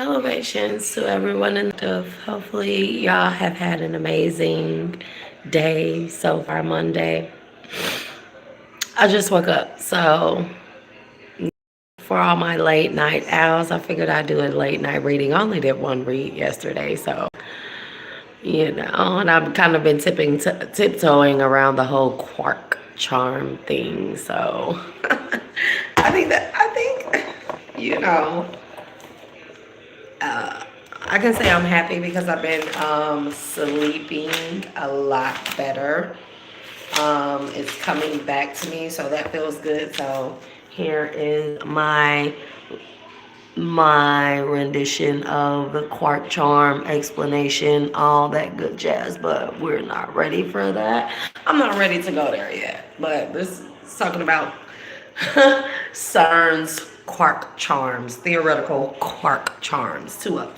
Elevations to everyone in the hopefully y'all have had an amazing day so far Monday. I just woke up, so for all my late night owls, I figured I'd do a late night reading. I only did one read yesterday, so and I've kind of been tiptoeing around the whole quark charm thing. So I think I can say I'm happy because I've been sleeping a lot better. It's coming back to me, so that feels good. So here is my rendition of the quark charm explanation, all that good jazz, but we're not ready for that. I'm not ready to go there yet, but this is talking about CERN's quark charms, theoretical quark charms, two up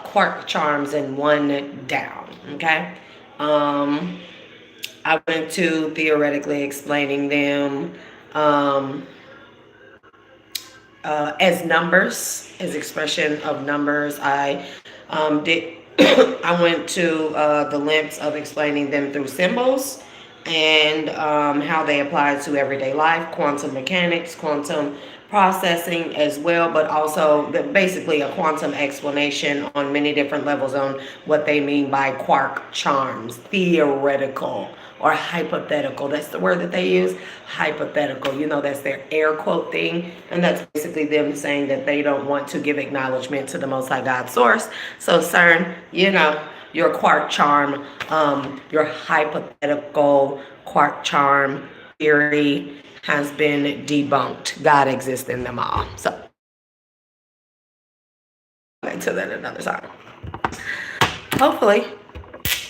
quark charms and one down. Okay. Um, I went to theoretically explaining them. Um, as numbers, as expression of numbers. I did. I went to the lengths of explaining them through symbols and how they apply to everyday life, quantum mechanics, quantum processing as well, but also basically a quantum explanation on many different levels on what they mean by quark charms, theoretical or hypothetical. That's the word that they use, hypothetical. That's their air quote thing. And that's basically them saying that they don't want to give acknowledgement to the Most High God source. So CERN, your quark charm, your hypothetical quark charm theory has been debunked. God exists in them all. So, into that another time. Hopefully,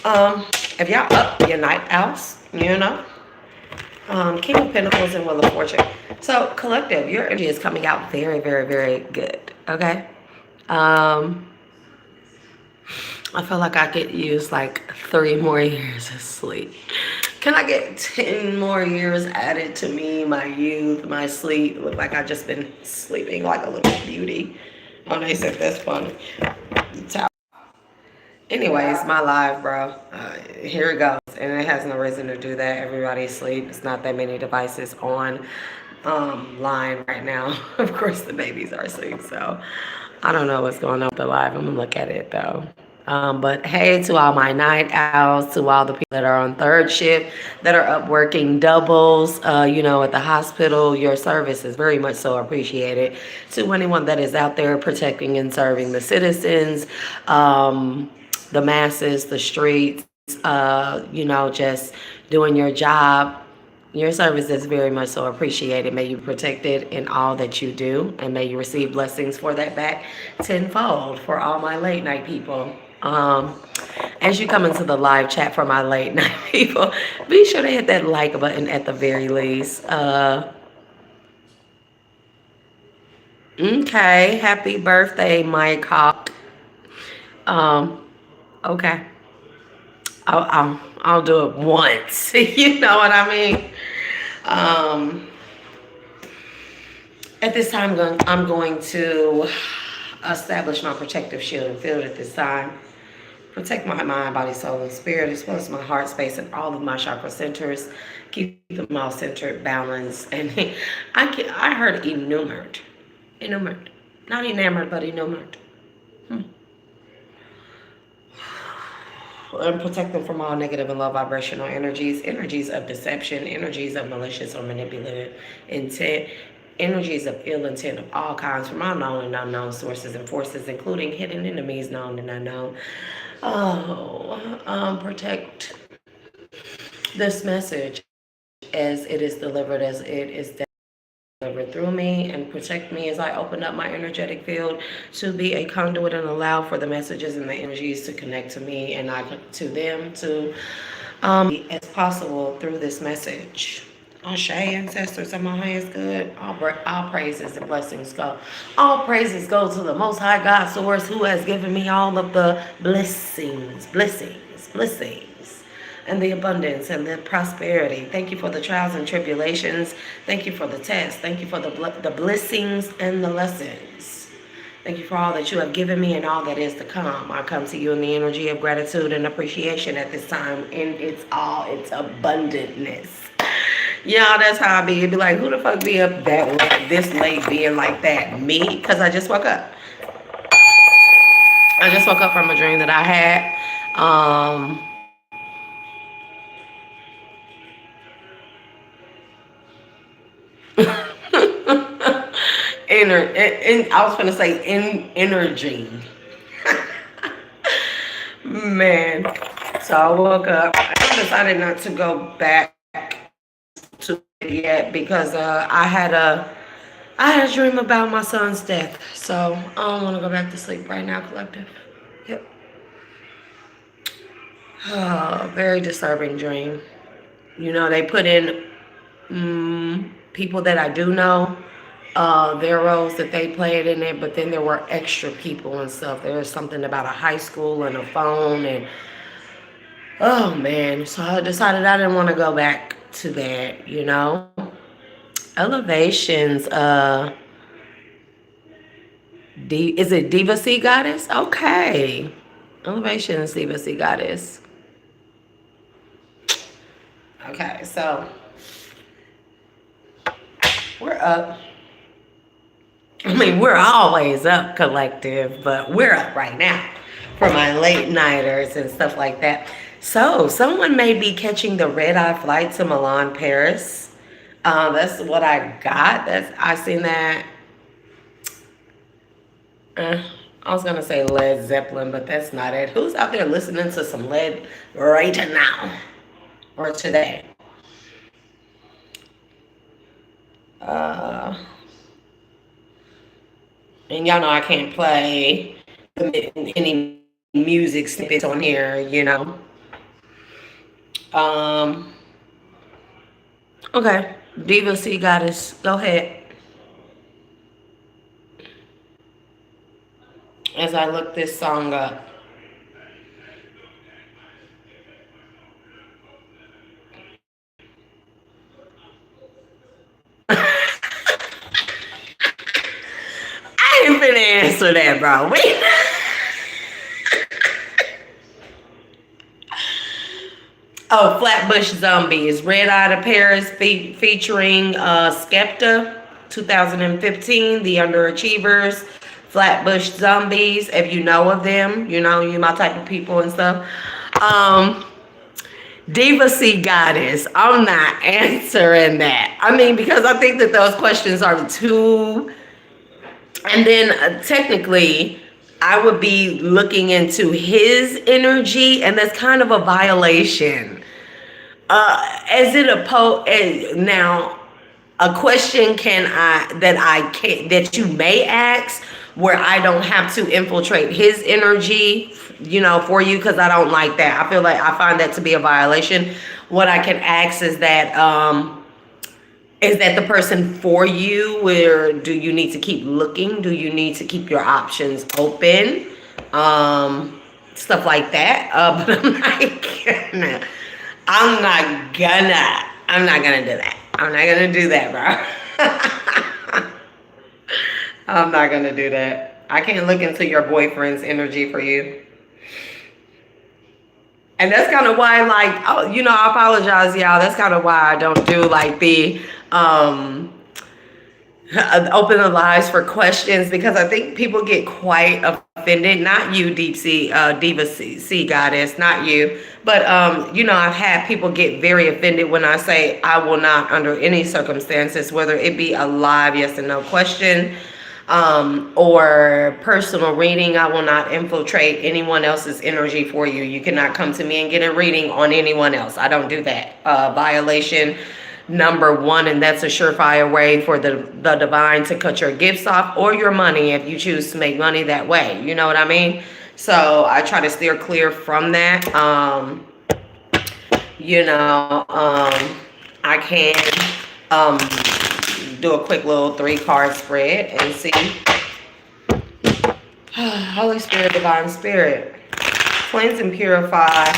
if y'all up your night owls, King of Pentacles and Wheel of Fortune. So, collective, your energy is coming out very, very, very good. Okay. I feel like I could use like 3 more years of sleep. Can I get 10 more years added to me, my youth, my sleep? Look like I've just been sleeping like a little beauty. Oh, they said that's funny. Anyways, my live, bro. Here it goes. And it has no reason to do that. Everybody's asleep. It's not that many devices on line right now. Of course, the babies are asleep. So I don't know what's going on with the live. I'm going to look at it, though. But hey, to all my night owls, to all the people that are on third shift, that are up working doubles, at the hospital, your service is very much so appreciated. To anyone that is out there protecting and serving the citizens, the masses, the streets, just doing your job. Your service is very much so appreciated. May you be protected in all that you do, and may you receive blessings for that back tenfold for all my late night people. As you come into the live chat for my late night people, be sure to hit that like button at the very least. Okay, happy birthday, Mike Hawk. Okay. I'll do it once. You know what I mean? At this time, I'm going to establish my protective shield and field at this time. Protect my mind, body, soul, and spirit, as well as my heart space and all of my chakra centers. Keep them all centered, balanced, and I heard enumerate, not enamored, but enumerate. And protect them from all negative and low vibrational energies of deception, energies of malicious or manipulative intent, energies of ill intent of all kinds from all known and unknown sources and forces, including hidden enemies known and unknown. Protect this message as it is delivered, as it is delivered through me, and protect me as I open up my energetic field to be a conduit and allow for the messages and the energies to connect to me and I to them to as possible through this message. Ashe, ancestors, and my highest good. All praises and blessings go. All praises go to the Most High God Source, who has given me all of the blessings, and the abundance and the prosperity. Thank you for the trials and tribulations. Thank you for the tests. Thank you for the blessings and the lessons. Thank you for all that you have given me and all that is to come. I come to you in the energy of gratitude and appreciation at this time in its abundantness. Yeah, that's how I be. It'd be like, who the fuck be up that late, this late being like that? Me? Because I just woke up. I just woke up from a dream that I had. I was gonna say energy. Man. So I woke up. I decided not to go back to it yet because I had a dream about my son's death. So I don't want to go back to sleep right now, collective. Yep. Very disturbing dream. You know, they put in people that I do know, their roles that they played in it, but then there were extra people and stuff. There was something about a high school and a phone and oh man. So I decided I didn't want to go back to that, you know. Elevations, is it Diva Sea Goddess? Okay. Elevations, Diva Sea Goddess. Okay, so we're up. I mean, we're always up, collective, but we're up right now for my late nighters and stuff like that. So, someone may be catching the red-eye flight to Milan, Paris. That's what I got. I seen that. I was gonna say Led Zeppelin, but that's not it. Who's out there listening to some Led right now or today? And y'all know I can't play any music snippets on here, you know. Okay, Diva Sea Goddess, go ahead. As I look this song up. I ain't finna answer that, bro. Wait. Oh, Flatbush Zombies. Red Eye to Paris featuring Skepta, 2015, The Underachievers, Flatbush Zombies. If you know of them, you know, you my type of people and stuff. Diva Sea Goddess. I'm not answering that. I mean, because I think that those questions are too... And then technically, I would be looking into his energy, and that's kind of a violation. Is it now a question that you may ask where I don't have to infiltrate his energy, you know, for you, because I don't like that. I feel like I find that to be a violation. What I can ask is that the person for you? Where do you need to keep looking? Do you need to keep your options open? Stuff like that. But I'm not gonna do that. I'm not gonna do that, bro. I'm not gonna do that. I can't look into your boyfriend's energy for you. And that's kind of why, like, oh, you know, I apologize, y'all. That's kind of why I don't do, like, the open the lives for questions, because I think people get quite offended. Not you, Diva Sea Goddess, not you. But, you know, I've had people get very offended when I say I will not, under any circumstances, whether it be a live yes and no question, or personal reading, I will not infiltrate anyone else's energy for you. You cannot come to me and get a reading on anyone else. I don't do that. Violation number one, and that's a surefire way for the divine to cut your gifts off or your money if you choose to make money that way. You know what I mean? So I try to steer clear from that. You know, I can do a quick little 3-card spread and see. Holy Spirit, Divine Spirit, cleanse and purify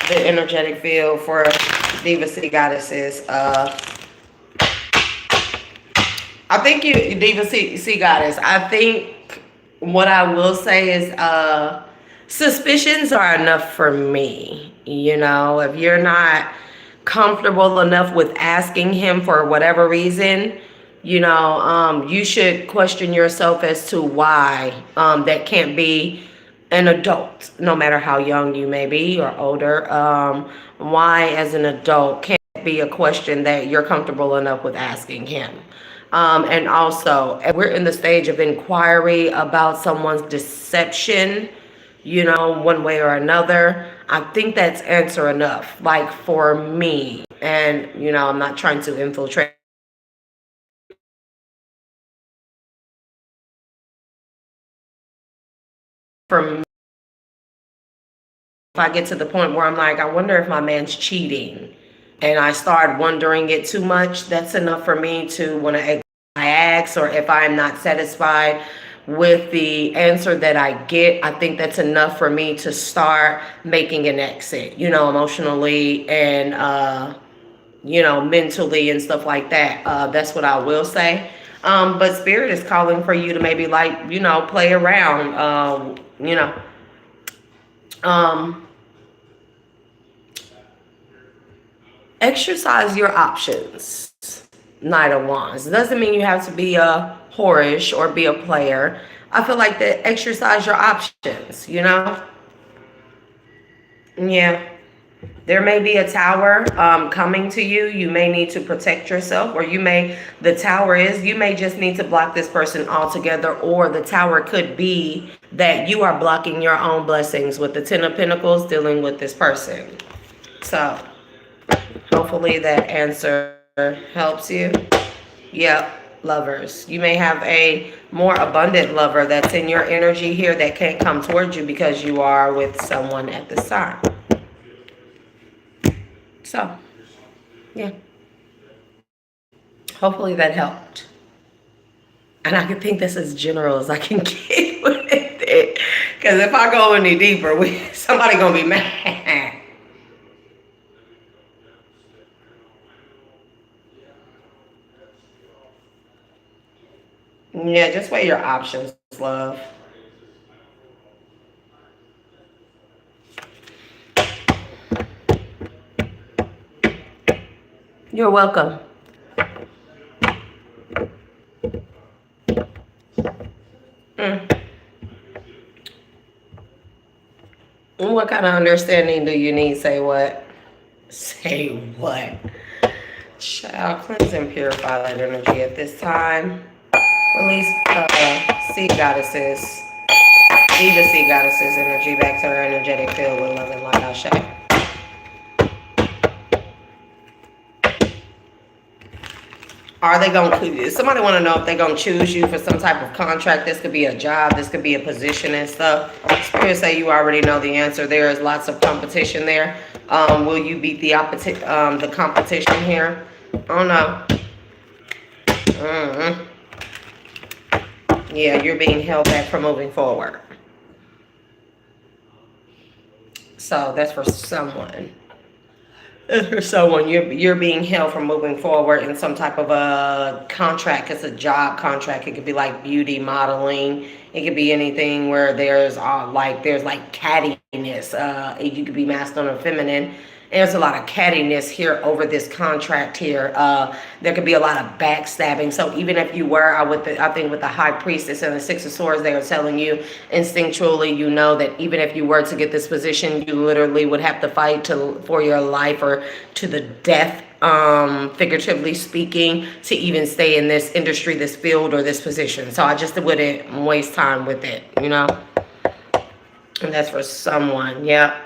the energetic field for Diva Sea Goddesses. I think you, Diva Sea Goddess. I think what I will say is suspicions are enough for me. You know, if you're not comfortable enough with asking him for whatever reason, you know, you should question yourself as to why that can't be an adult, no matter how young you may be or older. Why, as an adult, can't be a question that you're comfortable enough with asking him. And also, we're in the stage of inquiry about someone's deception, you know, one way or another. I think that's answer enough, like for me. And, you know, I'm not trying to infiltrate from if I get to the point where I'm like, I wonder if my man's cheating, and I start wondering it too much, that's enough for me to want to ask, or if I'm not satisfied with the answer that I get, I think that's enough for me to start making an exit, you know, emotionally and, you know, mentally and stuff like that. That's what I will say. But Spirit is calling for you to maybe, like, you know, play around, you know, exercise your options. Knight of Wands. It doesn't mean you have to be a whorish or be a player. I feel like that exercise your options, you know? Yeah. There may be a tower coming to you. You may need to protect yourself, or the tower is, you may just need to block this person altogether, or the tower could be that you are blocking your own blessings with the Ten of Pentacles dealing with this person. So, hopefully that answer helps you. Yep, lovers. You may have a more abundant lover that's in your energy here that can't come towards you because you are with someone at this time. So, yeah. Hopefully that helped. And I can think that's as general as I can get with it. Because if I go any deeper, somebody gonna be mad. Yeah, just weigh your options, love. You're welcome. What kind of understanding do you need? Say what? Say what? Child, cleanse and purify that energy at this time. Release sea goddesses, Diva Sea Goddesses energy back to her energetic field with love and light. Ashe. Are they going to, somebody want to know if they're going to choose you for some type of contract? This could be a job. This could be a position and stuff. Spirit say you already know the answer. There is lots of competition there. Will you beat the competition here? Oh, no. Yeah, you're being held back from moving forward. So that's for someone. For someone, you're being held from moving forward in some type of a contract. It's a job contract. It could be like beauty, modeling. It could be anything where there's like cattiness. You could be masculine or feminine. There's a lot of cattiness here over this contract here. There could be a lot of backstabbing. So even if you were, I think with the High Priestess and the Six of Swords, they are telling you instinctually, you know that even if you were to get this position, you literally would have to fight for your life or to the death, figuratively speaking, to even stay in this industry, this field, or this position. So I just wouldn't waste time with it, you know? And that's for someone, yeah.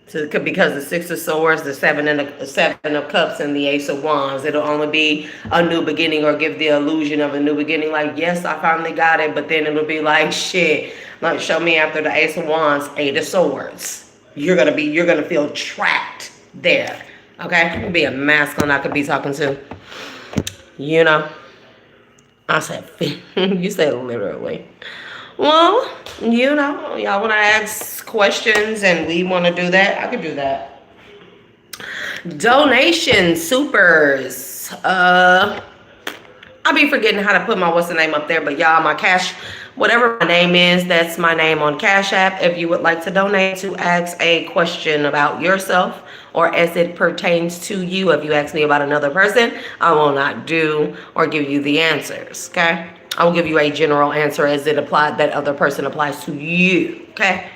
So because the Six of Swords, the Seven of Cups, and the Ace of Wands, it'll only be a new beginning or give the illusion of a new beginning. Like, yes, I finally got it, but then it'll be like, shit. Like, show me after the Ace of Wands, Eight of Swords. You're gonna feel trapped there. Okay, it could be a masculine I could be talking to. You know, I said, you said literally. Well, you know, y'all want to ask questions and we want to do that, I could do that. Donation supers. I'll be forgetting how to put my what's the name up there, but y'all, my cash, whatever my name is, that's my name on Cash App. If you would like to donate to ask a question about yourself or as it pertains to you, if you ask me about another person, I will not do or give you the answers, okay? I will give you a general answer as it applied, that other person applies to you, okay?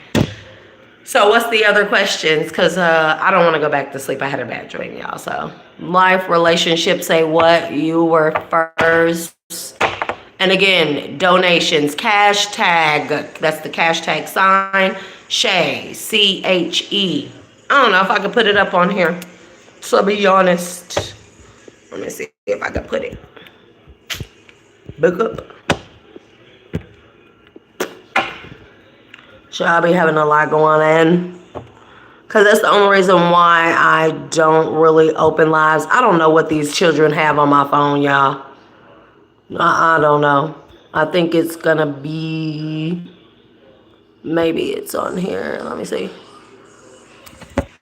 So what's the other questions? Because I don't want to go back to sleep. I had a bad dream, y'all. So life, relationship, say what? You were first. And again, donations, cash tag. That's the cash tag sign. Che, C-H-E. I don't know if I could put it up on here. So be honest. Let me see if I can put it. Book up. So I'll be having a lot going on. Because that's the only reason why I don't really open lives. I don't know what these children have on my phone, y'all. I don't know. I think it's going to be... Maybe it's on here. Let me see.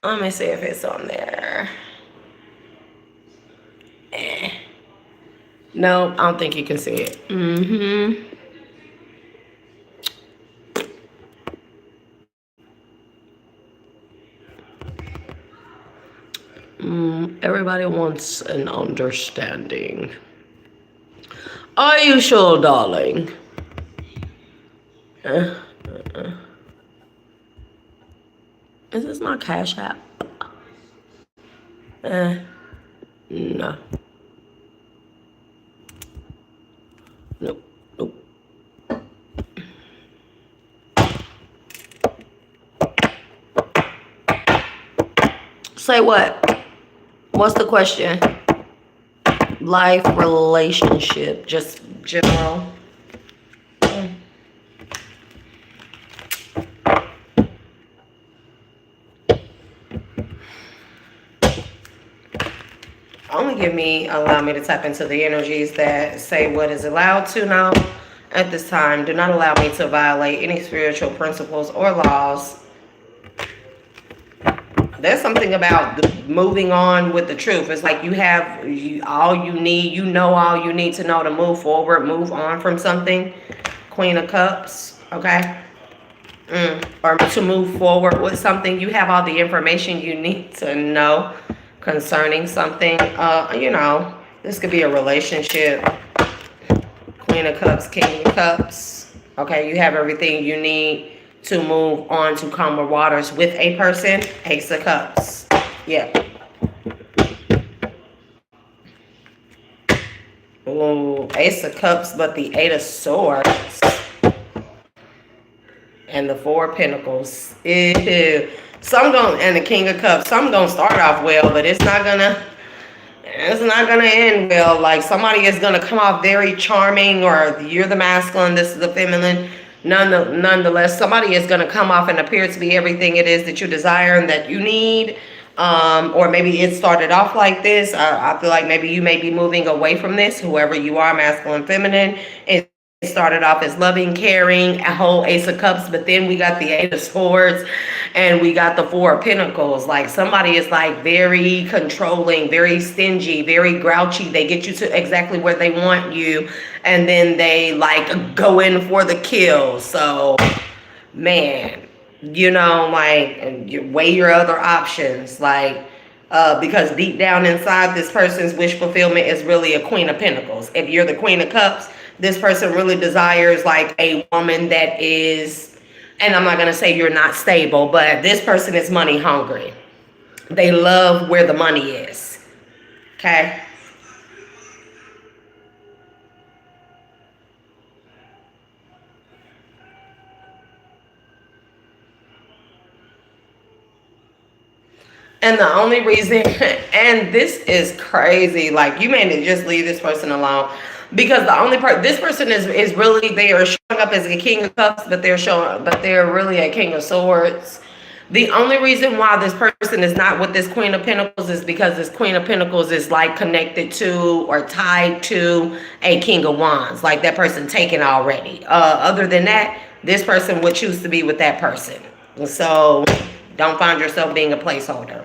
Let me see if it's on there. No, I don't think you can see it. Everybody wants an understanding. Are you sure, darling? Is this my Cash App? No. Nope. Nope. Say what? What's the question? Life, relationship, just general. Allow me to tap into the energies that say what is allowed to now at this time. Do not allow me to violate any spiritual principles or laws. There's something about moving on with the truth. It's like you have all you need. You know all you need to know to move forward, move on from something. Queen of Cups, okay? Or to move forward with something. You have all the information you need to know concerning something. You know, this could be a relationship. Queen of Cups, King of Cups. Okay, you have everything you need to move on to calmer waters with a person. Ace of Cups. Yeah. Ooh, Ace of Cups, but the Eight of Swords. And the Four of Pentacles. Ew. And the King of Cups. Some gonna start off well, but it's not gonna end well. Like somebody is gonna come off very charming, or you're the masculine, this is the feminine. Nonetheless, somebody is gonna come off and appear to be everything it is that you desire and that you need. Or maybe it started off like this. I feel like maybe you may be moving away from this, whoever you are, masculine, feminine. It started off as loving, caring, a whole Ace of Cups, but then we got the Eight of Swords and we got the Four of Pentacles. Like somebody is like very controlling, very stingy, very grouchy. They get you to exactly where they want you, and then they like go in for the kill. So, man, you know, like you weigh your other options, like because deep down inside, this person's wish fulfillment is really a Queen of Pentacles. If you're the Queen of Cups, this person really desires like a woman that is, and I'm not going to say you're not stable, but this person is money hungry. They love where the money is. Okay. And the only reason, and this is crazy, like you may just leave this person alone. Because the only part, this person is really, they are showing up as a King of Cups, but they're really a King of Swords. The only reason why this person is not with this Queen of Pentacles is because this Queen of Pentacles is like connected to or tied to a King of Wands, like that person taken already. Other than that, this person would choose to be with that person. So don't find yourself being a placeholder.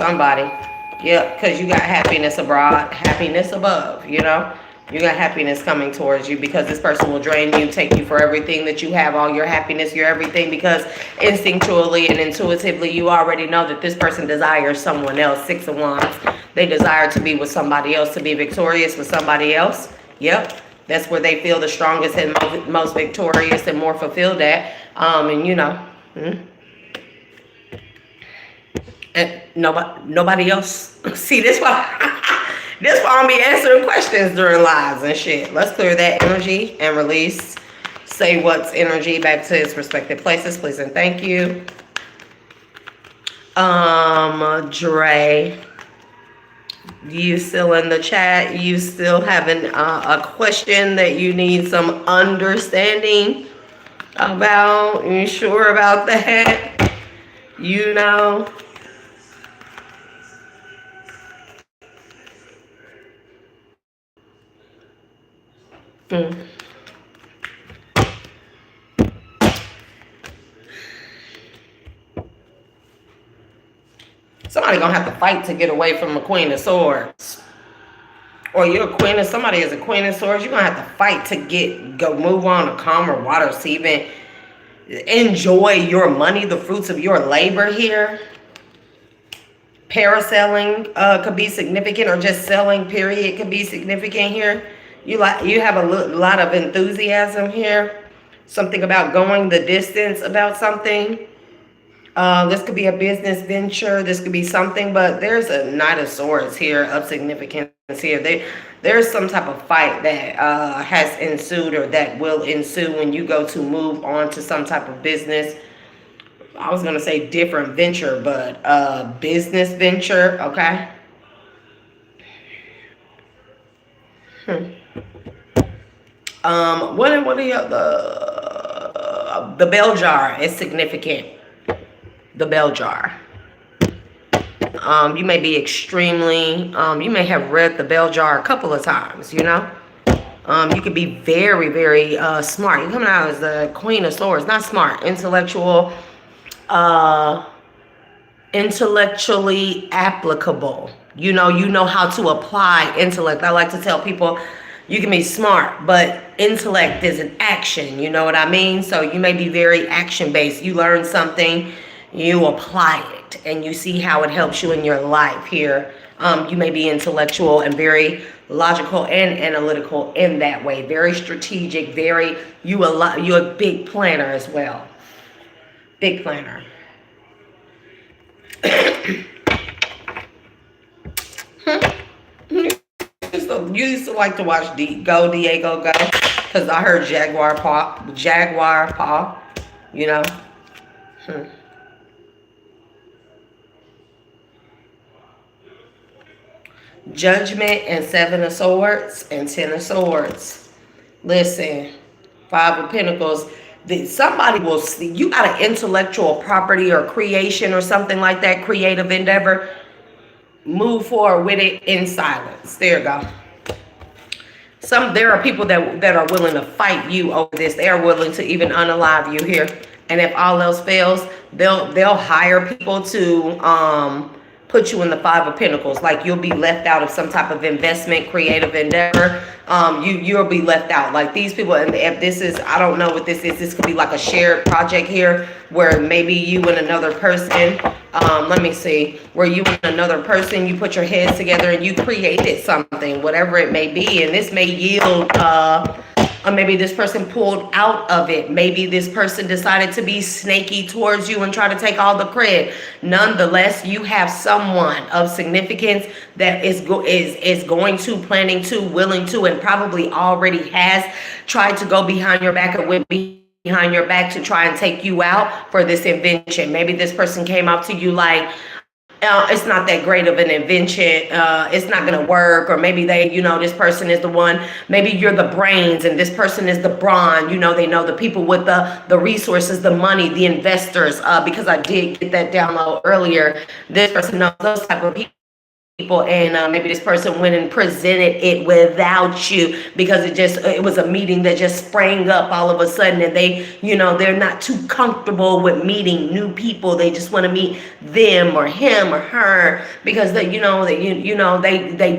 somebody. Yep, because you got happiness abroad, happiness above, you know. You got happiness coming towards you because this person will drain you, take you for everything that you have, all your happiness, your everything, because instinctually and intuitively you already know that this person desires someone else. 6 of Wands. They desire to be with somebody else, to be victorious with somebody else. Yep. That's where they feel the strongest and most victorious and more fulfilled at. And you know, and nobody else. See, this why this why I'm be answering questions during lives and shit. Let's clear that energy and release. Say what's energy back to its respective places, please and thank you. Dre, you still in the chat? You still having a question that you need some understanding about? You sure about that? You know. Somebody gonna have to fight to get away from a Queen of Swords. Or you're a queen, or somebody is a Queen of Swords. You're gonna have to fight to go move on to calmer waters to even enjoy your money, the fruits of your labor here. Paraselling could be significant, or just selling period could be significant here. You have a lot of enthusiasm here. Something about going the distance about something. This could be a business venture. This could be something, but there's a Knight of Swords here of significance here. There's some type of fight that has ensued or that will ensue when you go to move on to some type of business. I was going to say different venture, but business venture, okay? What are the bell jar is significant. The bell jar. You may be extremely, you may have read the bell jar a couple of times, you know. You could be very, very smart. You're coming out as the Queen of Swords. Not smart, intellectual, intellectually applicable. You know how to apply intellect. I like to tell people you can be smart, but intellect is an action. You know what I mean? So you may be very action-based. You learn something, you apply it, and you see how it helps you in your life here. You may be intellectual and very logical and analytical in that way. Very strategic, you're a big planner as well. Big planner. You used to like to watch Diego Go, because I heard Jaguar Paw, you know. Judgment and 7 of Swords and 10 of Swords. Listen, 5 of Pentacles. Somebody will see you got an intellectual property or creation or something like that, creative endeavor. Move forward with it in silence. There you go. There are people that are willing to fight you over this. They are willing to even unalive you here. And if all else fails, they'll hire people to put you in the 5 of Pentacles. Like you'll be left out of some type of investment, creative endeavor. You'll be left out. Like these people, and if this is, I don't know what this is. This could be like a shared project here where maybe you and another person, let me see, where you and another person, you put your heads together and you created something, whatever it may be. And this may yield, or maybe this person pulled out of it. Maybe this person decided to be snaky towards you and try to take all the credit. Nonetheless, you have someone of significance that is going to, planning to, willing to, and probably already has tried to go behind your back or went behind your back to try and take you out for this invention. Maybe this person came up to you like, it's not that great of an invention, it's not going to work, or maybe this person is the one, maybe you're the brains and this person is the brawn, they know the people with the resources, the money, the investors, because I did get that download earlier. This person knows those type of people people, and maybe this person went and presented it without you because it was a meeting that just sprang up all of a sudden, and they're not too comfortable with meeting new people. They just want to meet them or him or her because they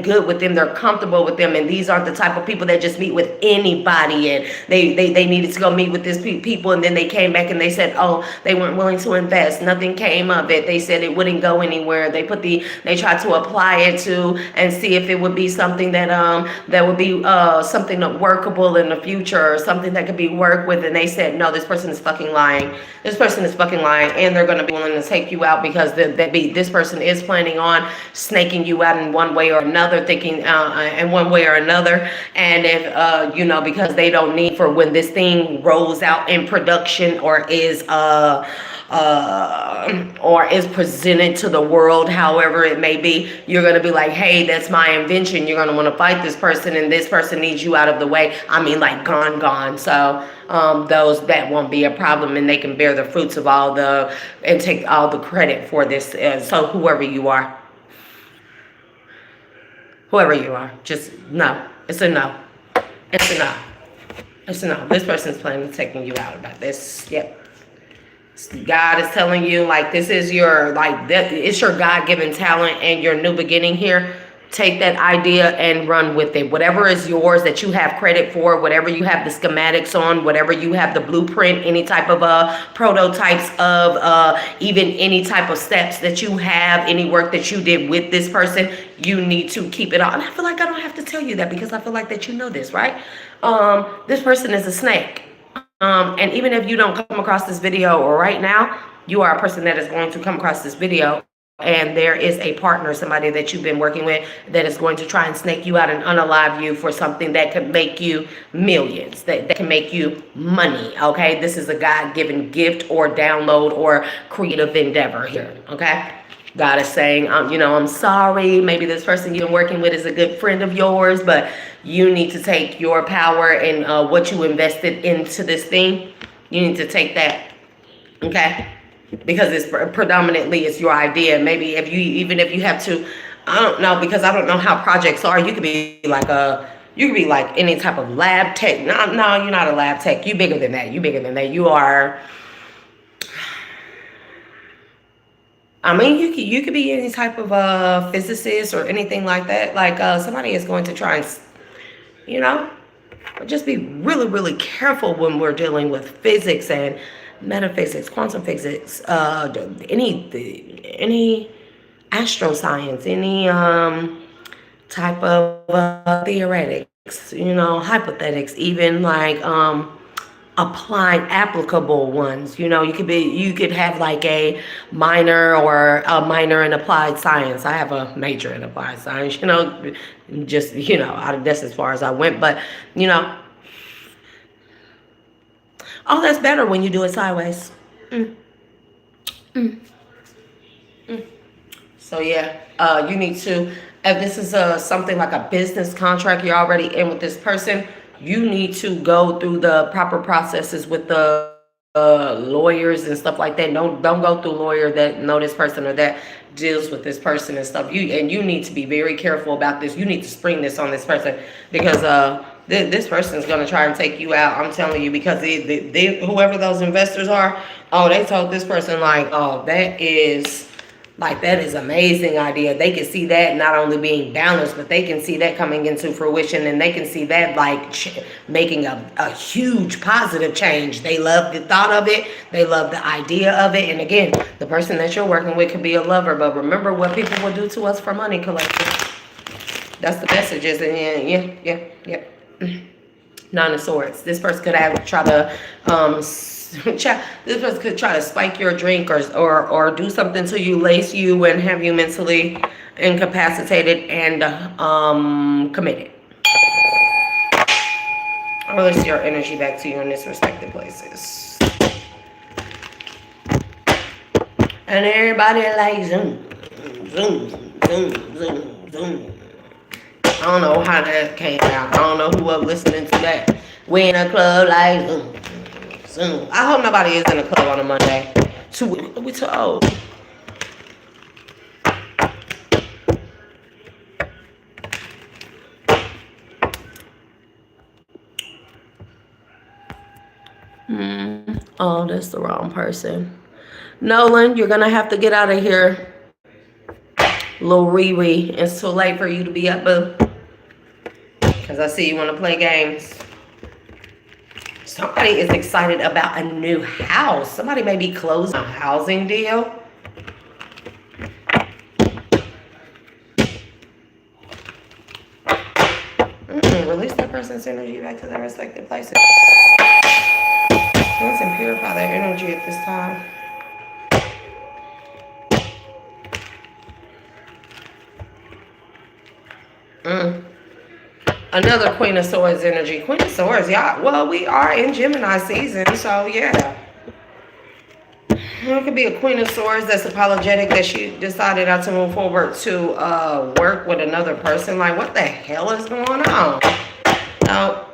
good with them, they're comfortable with them, and these aren't the type of people that just meet with anybody. And they needed to go meet with this people, and then they came back and they said, oh, they weren't willing to invest, nothing came of it, they said it wouldn't go anywhere. They tried to apply it to and see if it would be something that would be something workable in the future, or something that could be worked with, and they said no, this person is fucking lying. This person is fucking lying, and they're going to be willing to take you out because this person is planning on snaking you out in one way or another, thinking in one way or another. And if because they don't need for when this thing rolls out in production or is presented to the world, however it may be, you're going to be like, hey, that's my invention. You're going to want to fight this person, and this person needs you out of the way. I mean, like gone. So that won't be a problem, and they can bear the fruits of and take all the credit for this. So whoever you are, just no. It's a no. It's a no. It's a no. This person's planning on taking you out about this. Yep. God is telling you, like, this is it's your God-given talent and your new beginning here. Take that idea and run with it. Whatever is yours that you have credit for, whatever you have the schematics on, whatever you have the blueprint, any type of prototypes of even any type of steps that you have, any work that you did with this person, you need to keep it on. And I feel like I don't have to tell you that because I feel like that you know this, right? This person is a snake. And even if you don't come across this video or right now, you are a person that is going to come across this video, and there is a partner, somebody that you've been working with, that is going to try and snake you out and unalive you for something that could make you millions, that can make you money, okay? This is a God-given gift or download or creative endeavor here, okay? God is saying, I'm sorry. Maybe this person you've been working with is a good friend of yours, but you need to take your power and what you invested into this thing. You need to take that, okay? Because it's predominantly it's your idea. Maybe if you have to, I don't know, because I don't know how projects are. You could be like any type of lab tech. No, you're not a lab tech. You're bigger than that. You are. I mean, you could be any type of physicist or anything like that. Like somebody is going to try and, just be really, really careful when we're dealing with physics and metaphysics, quantum physics, any astroscience, any type of theoretics, hypothetics, even like applying applicable ones. You could have like a minor in applied science. I have a major in applied science, that's as far as I went. But that's better when you do it sideways. So yeah, you need to, if this is something like a business contract you're already in with this person, you need to go through the proper processes with the lawyers and stuff like that. Don't go through a lawyer that know this person or that deals with this person and stuff. You need to be very careful about this. You need to spring this on this person because this person is going to try and take you out. I'm telling you, because whoever those investors are, they told this person like, that is amazing idea. They can see that not only being balanced, but they can see that coming into fruition, and they can see that making a huge positive change. They love the thought of it. They love the idea of it. And again, the person that you're working with could be a lover, but remember what people will do to us for money, collective. That's the messages. And yeah. Nine of Swords. This person could try to spike your drink or do something to you, lace you, and have you mentally incapacitated and committed. I'll release your energy back to you in this respective places. And everybody like zoom. I don't know how that came out. I don't know who was listening to that. We in a club like zoom. I hope nobody is in a club on a Monday. We too old. Oh, that's the wrong person. Nolan, you're gonna have to get out of here. Little Riri. It's too late for you to be up, boo. Because I see you want to play games. Somebody is excited about a new house. Somebody may be closing a housing deal. Release that person's energy back to their respective places. Cleanse and purify their energy at this time. Another Queen of Swords energy. Queen of Swords, y'all. Well, we are in Gemini season, so yeah. It could be a Queen of Swords that's apologetic that she decided not to move forward to work with another person. Like, what the hell is going on? No.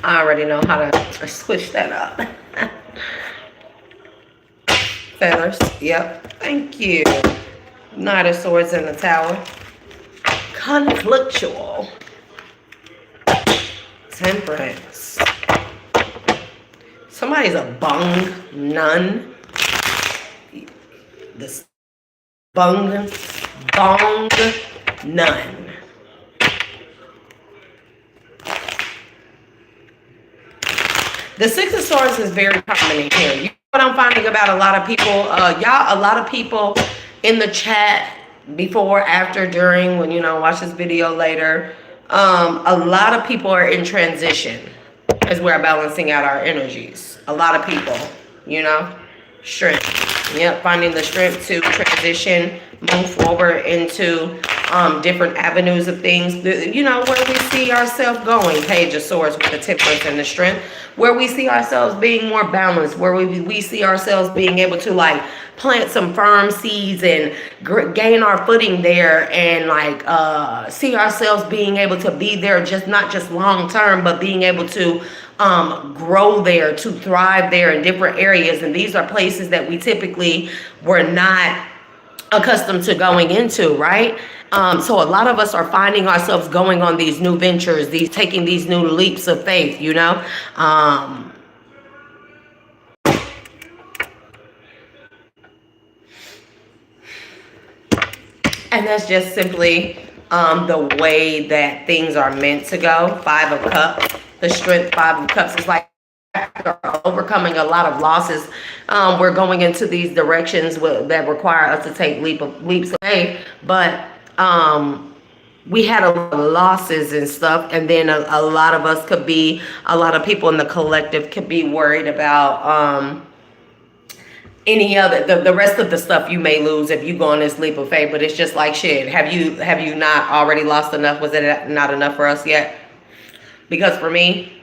I already know how to switch that up. Feathers. Yep. Thank you. Knight of Swords in the Tower. Conflictual. Temperance. Somebody's a bung nun. This bong nun. The Six of Swords is very common in here. You know what I'm finding about a lot of people? Y'all, a lot of people in the chat before, after, during, when, you know, watch this video later. A lot of people are in transition as we're balancing out our energies. A lot of people, you know, strength. Yep, finding the strength to transition, move forward into different avenues of things, you know, where we see ourselves going. Page of Swords with the temperance and the strength, where we see ourselves being more balanced, where we see ourselves being able to like plant some firm seeds and gain our footing there, and like see ourselves being able to be there, just not just long term, but being able to grow there, to thrive there in different areas. And these are places that we typically were not accustomed to going into, right? So a lot of us are finding ourselves going on these new ventures, taking these new leaps of faith, you know? And that's just simply the way that things are meant to go. Five of Cups, the strength. Five of Cups is like after overcoming a lot of losses, we're going into these directions that require us to take leaps of faith. But we had a lot of losses and stuff, and then a lot of us could be, a lot of people in the collective could be worried about any other, the rest of the stuff you may lose if you go on this leap of faith. But it's just like, shit, have you not already lost enough? Was it not enough for us yet? Because for me,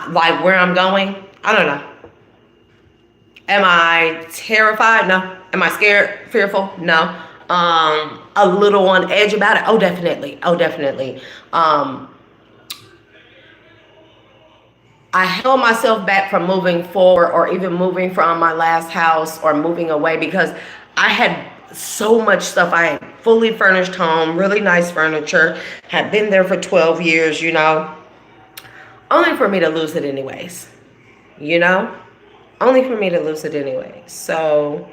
like where I'm going, I don't know. Am I terrified? No. Am I scared, fearful? No. A little on edge about it? Oh, definitely. Oh, definitely. I held myself back from moving forward, or even moving from my last house, or moving away, because I had so much stuff. I had fully furnished home, really nice furniture, had been there for 12 years, you know, only for me to lose it anyways, you know, only for me to lose it anyways. So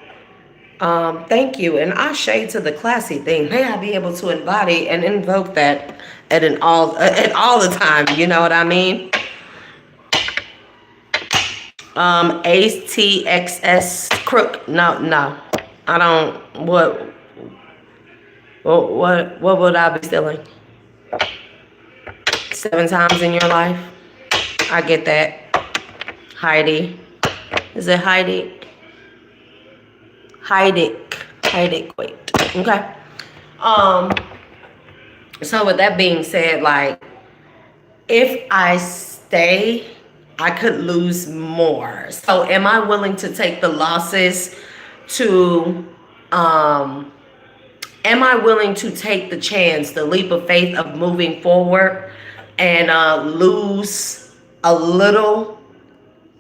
thank you, and I shade to the classy thing. May I be able to embody and invoke that at all the time, you know what I mean? ATXS crook. No. I don't. What would I be stealing? 7 times in your life? I get that. Heidi. Is it Heidi? Heidi. Wait. Okay. So with that being said, like, if I stay, I could lose more. So am I willing to take the losses to, am I willing to take the chance, the leap of faith of moving forward, and lose a little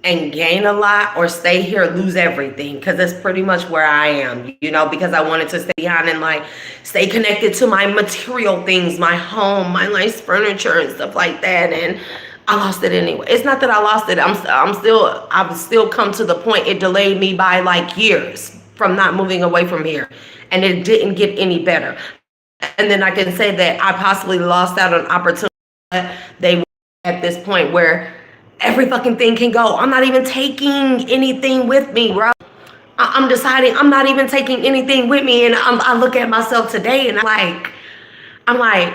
and gain a lot, or stay here, lose everything? Because that's pretty much where I am, you know, because I wanted to stay behind and like stay connected to my material things, my home, my nice furniture and stuff like that. And I lost it anyway. It's not that I lost it. I've still come to the point. It delayed me by like years from not moving away from here, and it didn't get any better. And then I can say that I possibly lost out on opportunity. They were at this point where every fucking thing can go. I'm not even taking anything with me, bro. I'm deciding I'm not even taking anything with me, and I look at myself today, and I'm like,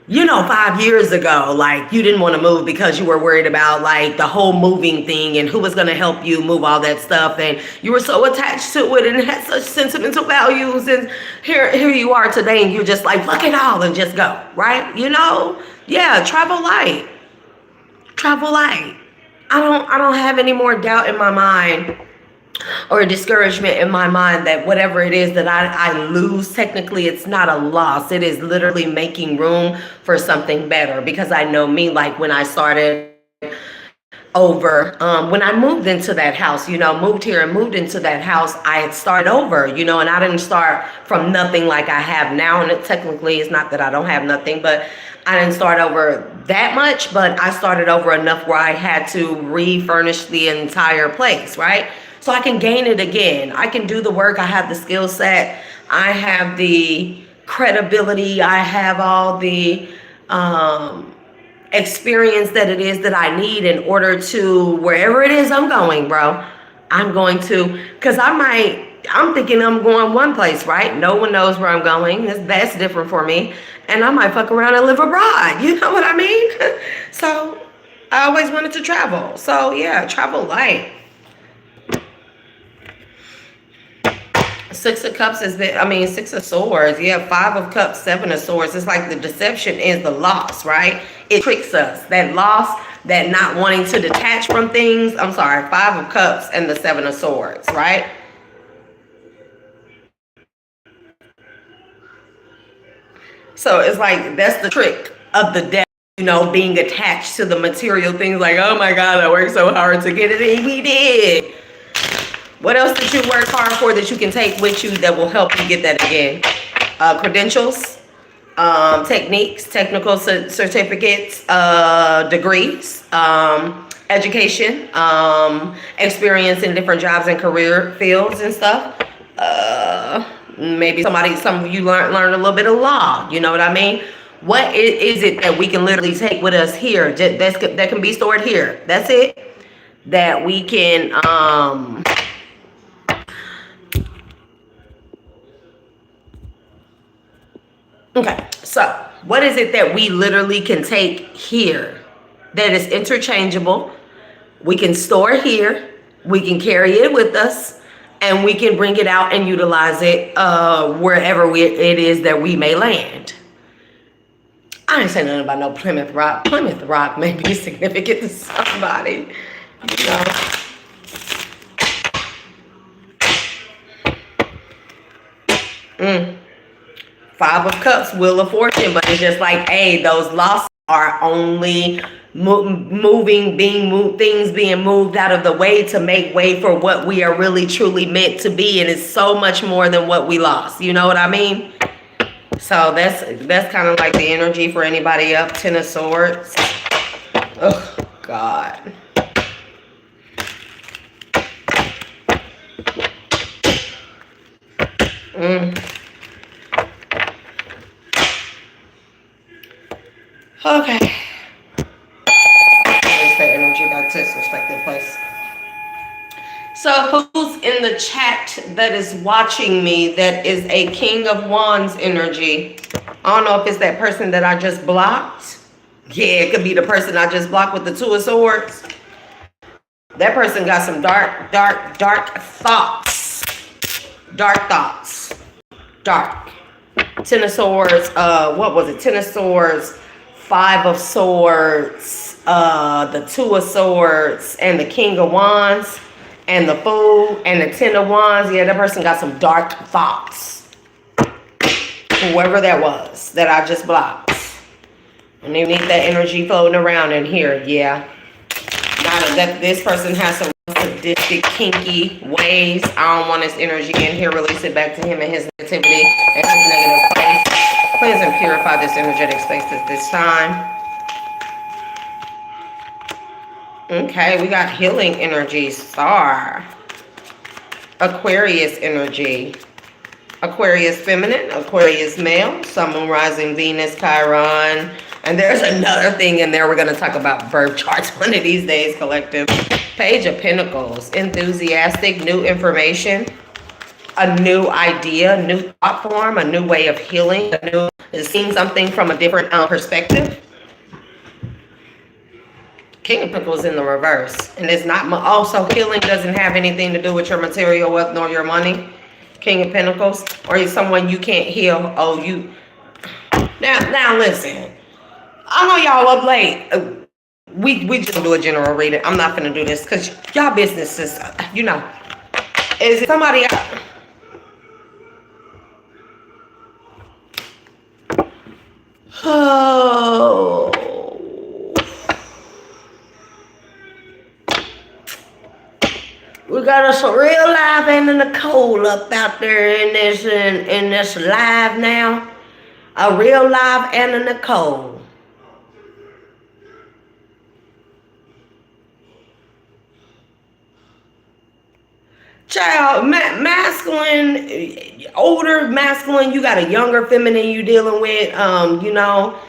you know, 5 years ago, like, you didn't want to move because you were worried about like the whole moving thing and who was going to help you move all that stuff, and you were so attached to it and had such sentimental values, and here you are today, and you're just like, fuck it all and just go, right? You know, yeah, travel light. I don't have any more doubt in my mind or discouragement in my mind that whatever it is that I lose, technically it's not a loss. It is literally making room for something better, because I know me, like when I started over, when I moved into that house, you know, moved here and moved into that house, I had started over, you know, and I didn't start from nothing like I have now. And it technically is not that I don't have nothing, but I didn't start over that much, but I started over enough where I had to refurnish the entire place, right? So I can gain it again. I can do the work. I have the skill set. I have the credibility. I have all the experience that it is that I need in order to, wherever it is I'm going, bro, I'm going to, because I'm thinking I'm going one place, right? No one knows where I'm going. That's different for me. And I might fuck around and live abroad. You know what I mean? So I always wanted to travel. So yeah, travel light. Six of Cups is Six of Swords. Yeah, Five of Cups, Seven of Swords. It's like the deception is the loss, right? It tricks us. That loss, that not wanting to detach from things. I'm sorry, Five of Cups and the Seven of Swords, right? So it's like, that's the trick of the devil, you know, being attached to the material things. Like, oh my God, I worked so hard to get it, and we did. What else did you work hard for that you can take with you that will help you get that again? Credentials, techniques, technical certificates, degrees, education, experience in different jobs and career fields and stuff. Maybe some of you learn a little bit of law. You know what I mean? What is it that we can literally take with us here that can be stored here? That's it. That we can okay, so what is it that we literally can take here that is interchangeable? We can store here, we can carry it with us, and we can bring it out and utilize it wherever it is that we may land. I ain't saying nothing about no Plymouth Rock. Plymouth Rock may be significant to somebody, you know. Five of Cups, Wheel of Fortune, but it's just like, hey, those losses are only things being moved out of the way to make way for what we are really truly meant to be, and it's so much more than what we lost. You know what I mean? So that's kind of like the energy for anybody up. Ten of Swords. Oh God. Okay. Let's pay energy back to its respective place. So who's in the chat that is watching me that is a King of Wands energy? I don't know if it's that person that I just blocked. Yeah, it could be the person I just blocked with the Two of Swords. That person got some dark thoughts. Dark thoughts. Dark. Ten of Swords. What was it? Ten of Swords. Five of Swords, the Two of Swords, and the King of Wands, and the Fool, and the Ten of Wands. Yeah, that person got some dark thoughts. Whoever that was that I just blocked. And they need that energy floating around in here. Yeah. Now that this person has some sadistic, kinky ways, I don't want his energy in here. Release it back to him and his negativity and his negative place. Cleanse and purify this energetic space at this time. Okay, we got healing energy, star. Aquarius energy. Aquarius feminine, Aquarius male, Sun, Moon, Rising, Venus, Chiron. And there's another thing in there we're going to talk about birth charts one of these days, collective. Page of Pentacles, enthusiastic, new information, a new idea, new thought form, a new way of healing, a new seeing something from a different perspective. King of Pentacles in the reverse. And it's not, also healing doesn't have anything to do with your material wealth nor your money. King of Pentacles, or you're someone you can't heal. Oh, you. Now listen. I know y'all up late. We just do a general reading. I'm not gonna do this because y'all business is, you know. Is it somebody else? Oh. We got us a real live and in the cold up out there in this live now. A real live and in the cold. Child, masculine, older masculine, you got a younger feminine you dealing with, you know.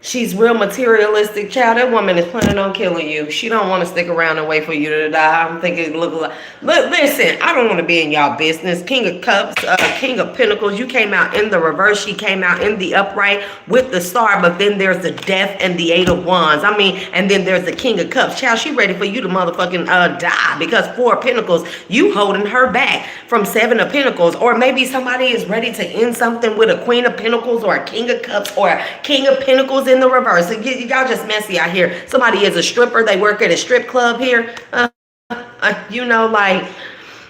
She's real materialistic, child. That woman is planning on killing you. She don't want to stick around and wait for you to die. I'm thinking, look, listen, I don't want to be in y'all business. King of Cups, King of Pentacles. You came out in the reverse. She came out in the upright with the star, but then there's the Death and the Eight of Wands. I mean, and then there's the King of Cups. Child, she ready for you to motherfucking die because Four of Pentacles, you holding her back from Seven of Pentacles. Or maybe somebody is ready to end something with a Queen of Pentacles or a King of Cups or a King of Pentacles in the reverse. Y'all just messy out here. Somebody is a stripper. They work at a strip club here. You know, like,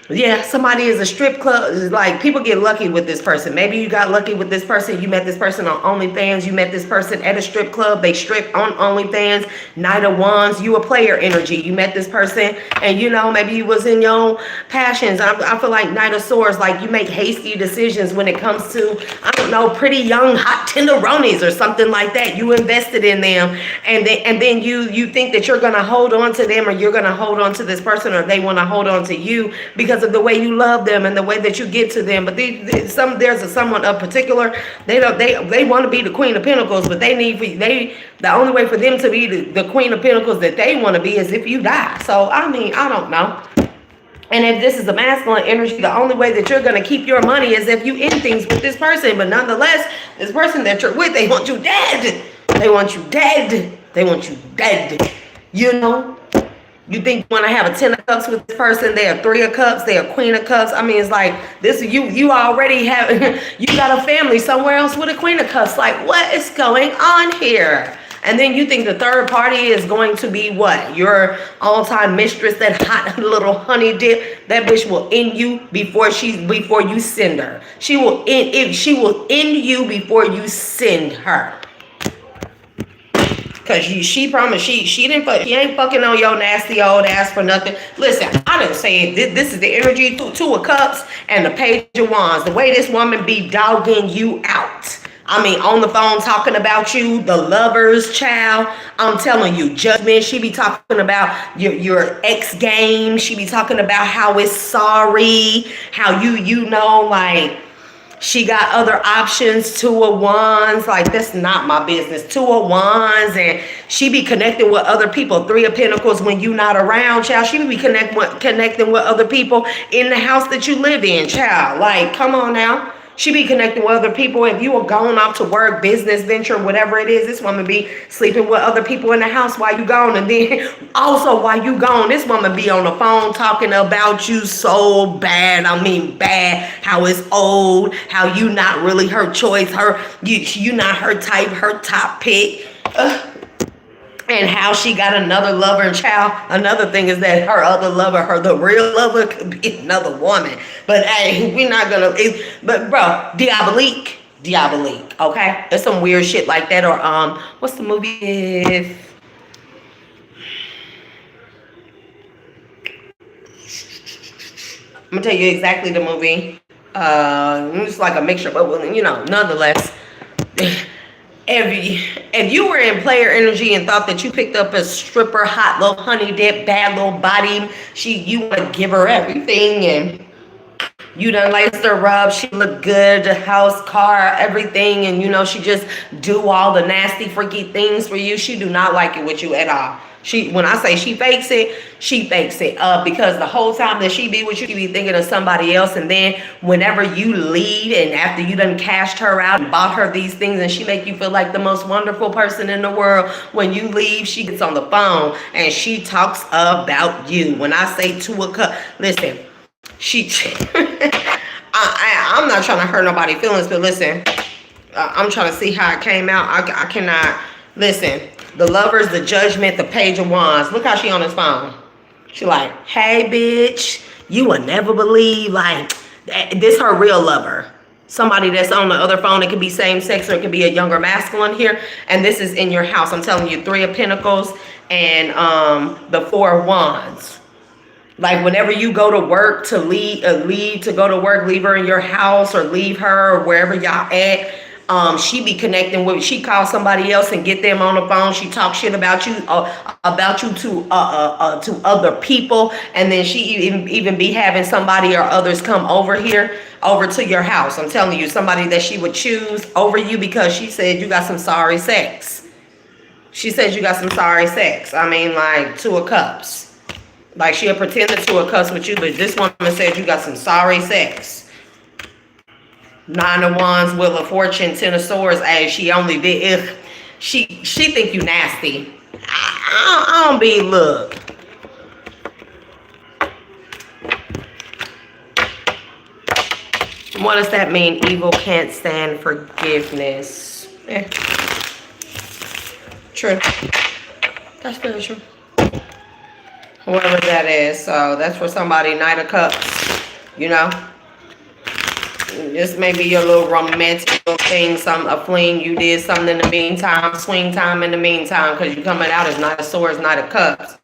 yeah, somebody is a strip club. Like, people get lucky with this person. Maybe you got lucky with this person. You met this person on OnlyFans. You met this person at a strip club. They strip on OnlyFans. Knight of Wands. You a player energy. You met this person and, you know, maybe you was in your own passions. I feel like Knight of Swords, like you make hasty decisions when it comes to, I don't know, pretty young hot tenderonis or something like that. You invested in them and then you think that you're going to hold on to them or you're going to hold on to this person or they want to hold on to you because of the way you love them and the way that you give to them. But there's someone in particular, they want to be the Queen of Pentacles, but the only way for them to be the Queen of Pentacles that they want to be is if you die. So I mean, I don't know. And if this is the masculine energy, the only way that you're going to keep your money is if you end things with this person. But nonetheless, this person that you're with, they want you dead. They want you dead. They want you dead. You know? You think you want to have a 10 of cups with this person, they are 3 of cups, they are Queen of Cups. I mean, it's like this, you already have, you got a family somewhere else with a Queen of Cups. Like, what is going on here? And then you think the third party is going to be what? Your all-time mistress, that hot little honey dip. That bitch will end you before you send her. She will end you before you send her. Cause she promised she ain't fucking on your nasty old ass for nothing. Listen, I didn't say it. This is the energy, 2 of Cups and the Page of Wands. The way this woman be dogging you out. I mean, on the phone talking about you, the Lovers, child. I'm telling you, judgment. She be talking about your ex game. She be talking about how it's sorry, how you know, like, she got other options, 2 of Wands. Like, that's not my business. 2 of Wands. And she be connecting with other people. 3 of Pentacles when you not around, child. She be connecting with other people in the house that you live in, child. Like, come on now. She be connecting with other people. If you are going off to work, business, venture, whatever it is, this woman be sleeping with other people in the house while you gone. And then also while you gone, this woman be on the phone talking about you so bad. I mean bad. How it's old. How you not really her choice. You not her type, her top pick. And how she got another lover and child. Another thing is that her other lover, the real lover, could be another woman. But hey, we're not gonna. But bro, diabolique, okay? There's some weird shit like that. Or what's the movie? I'm gonna tell you exactly the movie. It's like a mixture, but you know, nonetheless. If you were in player energy and thought that you picked up a stripper, hot little honey dip, bad little body, you want to give her everything, and you done laced her up, she look good, the house, car, everything, and she just do all the nasty, freaky things for you. She do not like it with you at all. When I say she fakes it, she fakes it. Because the whole time that she be with you, she be thinking of somebody else, and then whenever you leave and after you done cashed her out and bought her these things, and she make you feel like the most wonderful person in the world, when you leave, she gets on the phone and she talks about you. When I say to a cup, listen, I'm not trying to hurt nobody's feelings, but listen, I'm trying to see how it came out. I cannot, listen, the lovers, the judgment, the page of wands. Look how she on his phone. She like, hey, bitch, you will never believe, like, this her real lover. Somebody that's on the other phone. It could be same sex or it could be a younger masculine here. And this is in your house. I'm telling you, 3 of Pentacles and the 4 of Wands. Like whenever you go to work to leave to go to work, leave her in your house or leave her or wherever y'all at. She be connecting with, she calls somebody else and get them on the phone. She talks shit about you to other people, and then she even be having somebody or others come over to your house. I'm telling you, somebody that she would choose over you because she said you got some sorry sex. She says you got some sorry sex. I mean, like 2 of Cups. Like she'll pretend to 2 of Cups with you, but this woman said you got some sorry sex. 9 of Wands, Wheel of Fortune, 10 of Swords. Hey, she only did. She think you nasty. I don't be, look. What does that mean? Evil can't stand forgiveness. True. That's very true. Whoever that is. So that's for somebody, Knight of Cups. You know? This may be your little romantic little thing, a fling you did, something in the meantime, swing time in the meantime, because you're coming out as Knight of Swords, Knight of Cups.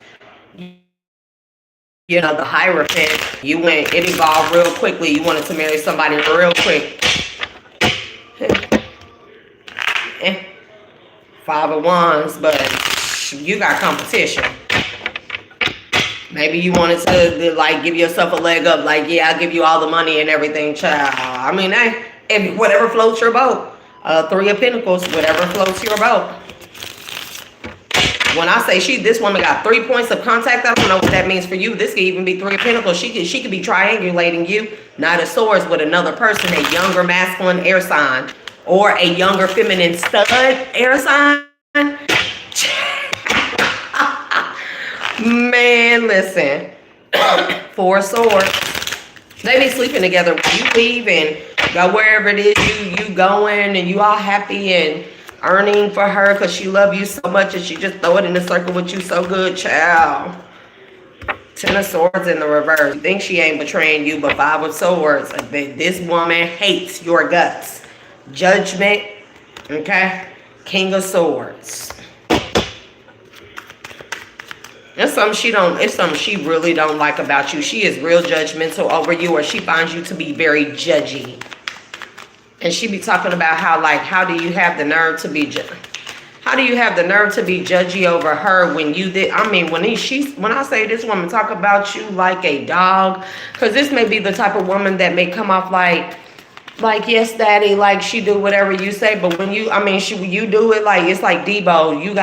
You know, the Hierophant, it evolved real quickly. You wanted to marry somebody real quick. 5 of Wands, but you got competition. Maybe you wanted to, like, give yourself a leg up. Like, yeah, I'll give you all the money and everything, child. I mean, if whatever floats your boat. 3 of Pentacles, whatever floats your boat. When I say this woman got 3 points of contact, I don't know what that means for you. This could even be 3 of Pentacles. She could be triangulating you. Knight of Swords with another person, a younger masculine air sign. Or a younger feminine stud air sign. Man, listen. 4 of Swords. They be sleeping together. When you leave and go wherever it is you going and you all happy and earning for her because she love you so much and she just throw it in the circle with you so good, child. 10 of Swords in the reverse. You think she ain't betraying you, but 5 of Swords. This woman hates your guts. Judgment. Okay? King of Swords. It's something she really don't like about you. She is real judgmental over you, or she finds you to be very judgy. And she be talking about how do you have the nerve to be judgy over her when you did? I mean, when I say this woman talk about you like a dog, because this may be the type of woman that may come off like yes, daddy, like she do whatever you say, but when you do it like it's like Debo, you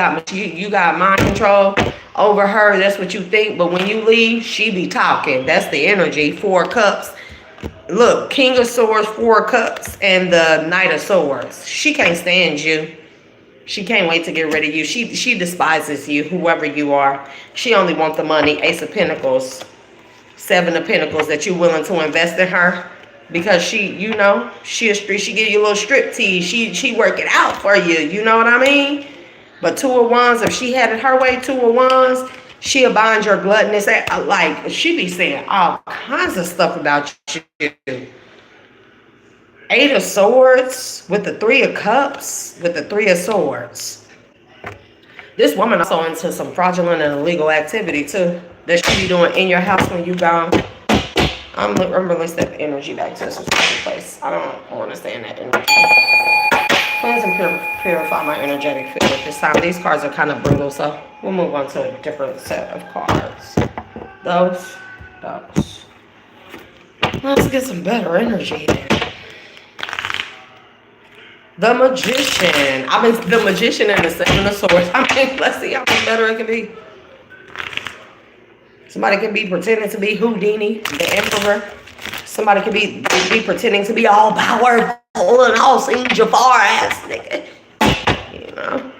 got mind control over her. That's what you think, but when you leave, she be talking. That's the energy. 4 Cups. Look, King of Swords, 4 Cups, and the Knight of Swords. She can't stand you. She can't wait to get rid of you. She despises you, whoever you are. She only wants the money. Ace of Pentacles, 7 of Pentacles, that you're willing to invest in her. Because she give you a little strip tease. She work it out for you. You know what I mean? But 2 of Wands, if she had it her way, 2 of Wands, she'll bind your gluttonous. Like, she be saying all kinds of stuff about you. 8 of Swords with the 3 of Cups, with the 3 of Swords. This woman also into some fraudulent and illegal activity, too, that she be doing in your house when you gone. I'm releasing that energy back to this place. I don't want to stay in that energy. Cleanse and purify my energetic field at this time. These cards are kind of brutal, so we'll move on to a different set of cards. Those. Let's get some better energy then. The Magician. I mean, the Magician and the Seven of Swords. I mean, let's see how much better it can be. Somebody can be pretending to be Houdini, the Emperor. Somebody can be pretending to be all powerful and all seeing Jafar ass nigga. You know?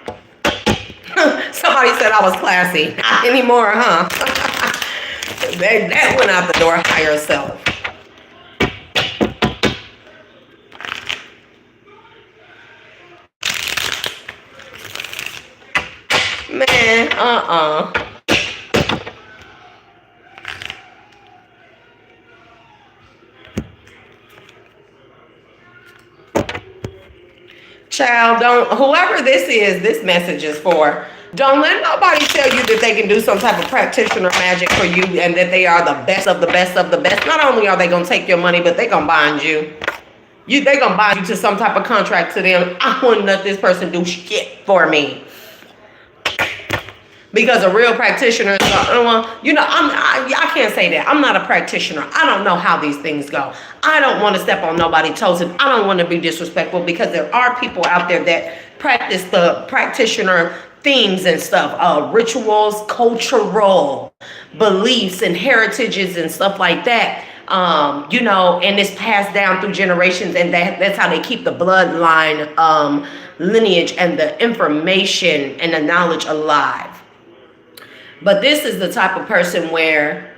Somebody said I was classy. Not anymore, huh? That went out the door, higher self. Man, Child, whoever this message is for, don't let nobody tell you that they can do some type of practitioner magic for you and that they are the best of the best of the best. Not only are they going to take your money, but they going to bind you. They going to bind you to some type of contract to them. I wouldn't let this person do shit for me. Because a real practitioner, you know, I can't say that. I'm not a practitioner. I don't know how these things go. I don't want to step on nobody's toes, and I don't want to be disrespectful because there are people out there that practice the practitioner themes and stuff, rituals, cultural beliefs and heritages and stuff like that. You know, and it's passed down through generations, and that's how they keep the bloodline, lineage and the information and the knowledge alive. But this is the type of person where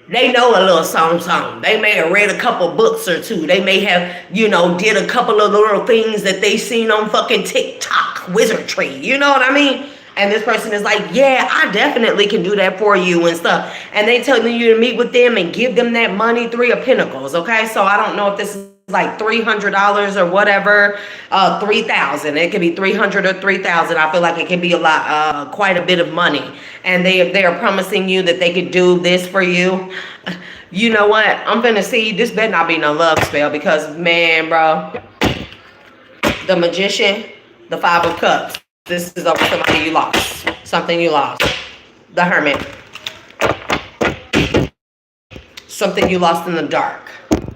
they know a little song. They may have read a couple books or two. They may have, you know, did a couple of little things that they seen on fucking TikTok, wizardry. You know what I mean? And this person is like, yeah, I definitely can do that for you and stuff. And they telling you to meet with them and give them that money, 3 of Pentacles. Okay, so I don't know if this is like $300 or whatever, $3,000. It could be $300 or $3,000. I feel like it can be a lot, quite a bit of money. And they are promising you that they could do this for you. You know what? I'm gonna see. This better not be no love spell because, man, bro, the Magician, the 5 of Cups. This is over somebody you lost. Something you lost. The Hermit. Something you lost in the dark.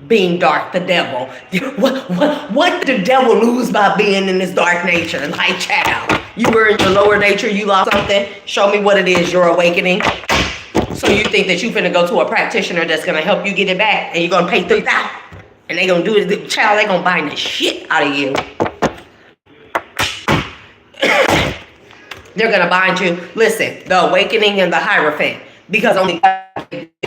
Being dark, the devil. What did the devil lose by being in this dark nature? Like, child, you were in your lower nature, you lost something. Show me what it is, your awakening. So you think that you finna go to a practitioner that's gonna help you get it back, and you're gonna pay $3,000, and they gonna do it. Child, they gonna bind the shit out of you. They're gonna bind you. Listen, the awakening and the Hierophant, because only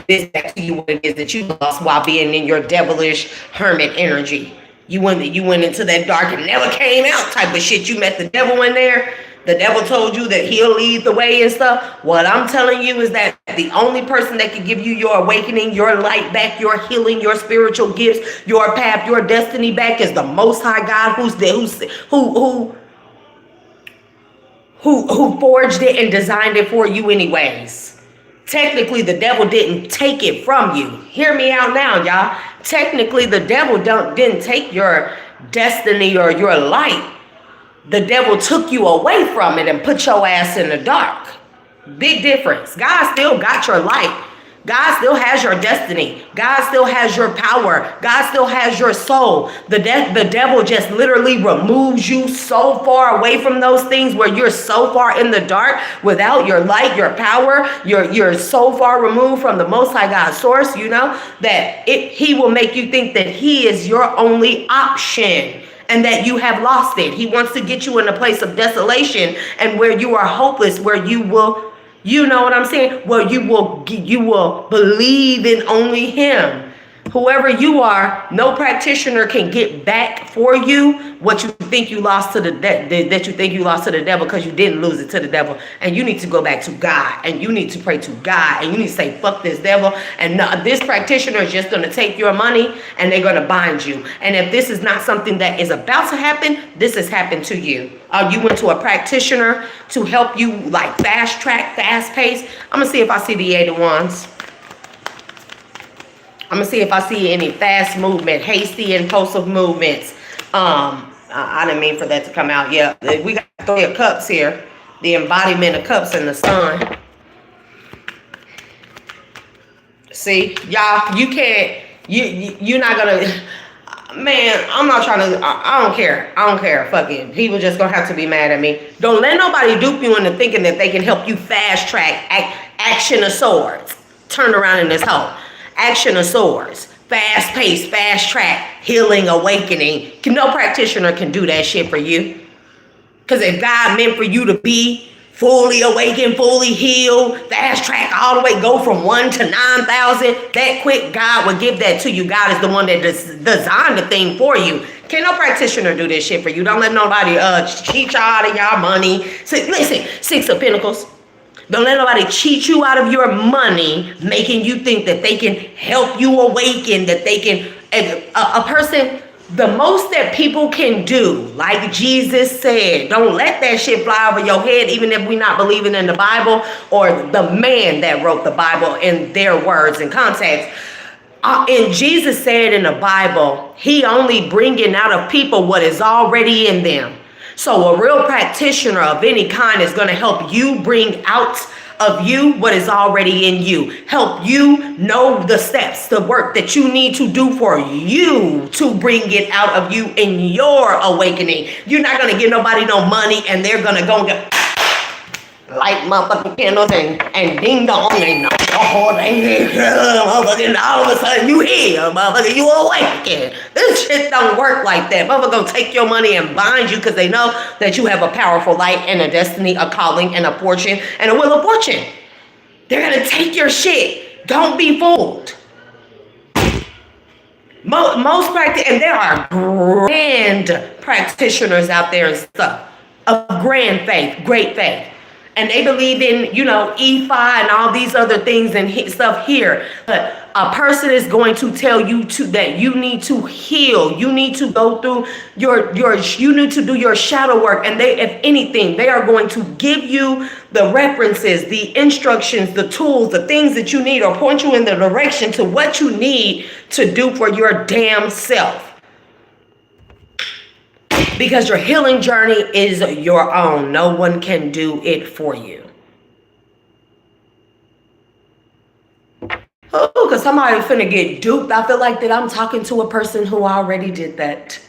this back to you what it is that you lost while being in your devilish hermit energy. You went into that dark and never came out type of shit. You met the devil in there. The devil told you that he'll lead the way and stuff. What I'm telling you is that the only person that can give you your awakening, your light back, your healing, your spiritual gifts, your path, your destiny back is the Most High God who forged it and designed it for you anyways. Technically, the devil didn't take it from you. Hear me out now, y'all. Technically, the devil didn't take your destiny or your light. The devil took you away from it and put your ass in the dark. Big difference. God still got your light. God still has your destiny. God still has your power. God still has your soul. The devil just literally removes you so far away from those things where you're so far in the dark without your light, your power. You're so far removed from the Most High God source, you know, that he will make you think that he is your only option and that you have lost it. He wants to get you in a place of desolation and where you are hopeless, where you will, you know what I'm saying? Well, you will believe in only him. Whoever you are, no practitioner can get back for you what you think you lost to the devil, because you didn't lose it to the devil. And you need to go back to God, and you need to pray to God, and you need to say, fuck this devil. And this practitioner is just going to take your money and they're going to bind you. And if this is not something that is about to happen, this has happened to you. You went to a practitioner to help you like fast track, fast pace. I'm going to see if I see the 8 of Wands. I'm going to see if I see any fast movement, hasty, impulsive movements. I didn't mean for that to come out. Yeah, we got 3 of cups here. The embodiment of cups in the sun. See, y'all, you can't, you're not gonna, man, I'm not trying to, I don't care. I don't care. Fuck it. People just gonna have to be mad at me. Don't let nobody dupe you into thinking that they can help you fast track action of swords. Turn around in this hole. Action of swords. Fast pace, fast track, healing, awakening. No practitioner can do that shit for you. Because if God meant for you to be fully awakened, fully healed, fast track all the way, go from 1 to 9,000, that quick, God would give that to you. God is the one that designed the thing for you. Can't no practitioner do this shit for you. Don't let nobody cheat y'all out of y'all money. So, listen, 6 of Pentacles. Don't let nobody cheat you out of your money, making you think that they can help you awaken, that they can, a person, the most that people can do, like Jesus said, don't let that shit fly over your head, even if we're not believing in the Bible or the man that wrote the Bible in their words and context. And Jesus said in the Bible, he only bringing out of people what is already in them. So a real practitioner of any kind is going to help you bring out of you what is already in you. Help you know the steps, the work that you need to do for you to bring it out of you in your awakening. You're not going to give nobody no money and they're going to go and get light motherfucking candles and ding dong and motherfucking all of a sudden you here, motherfucker, you awaken. This shit don't work like that. Motherfucker gonna take your money and bind you because they know that you have a powerful light and a destiny, a calling, and a fortune, and a will of fortune. They're gonna take your shit. Don't be fooled. Most practice, and there are grand practitioners out there and stuff of grand faith, great faith. And they believe in, EFI and all these other things and stuff here. But a person is going to tell you that you need to heal. You need to go through you need to do your shadow work. And they, if anything, they are going to give you the references, the instructions, the tools, the things that you need, or point you in the direction to what you need to do for your damn self. Because your healing journey is your own. No one can do it for you. Oh, because somebody finna get duped. I feel like that I'm talking to a person who already did that.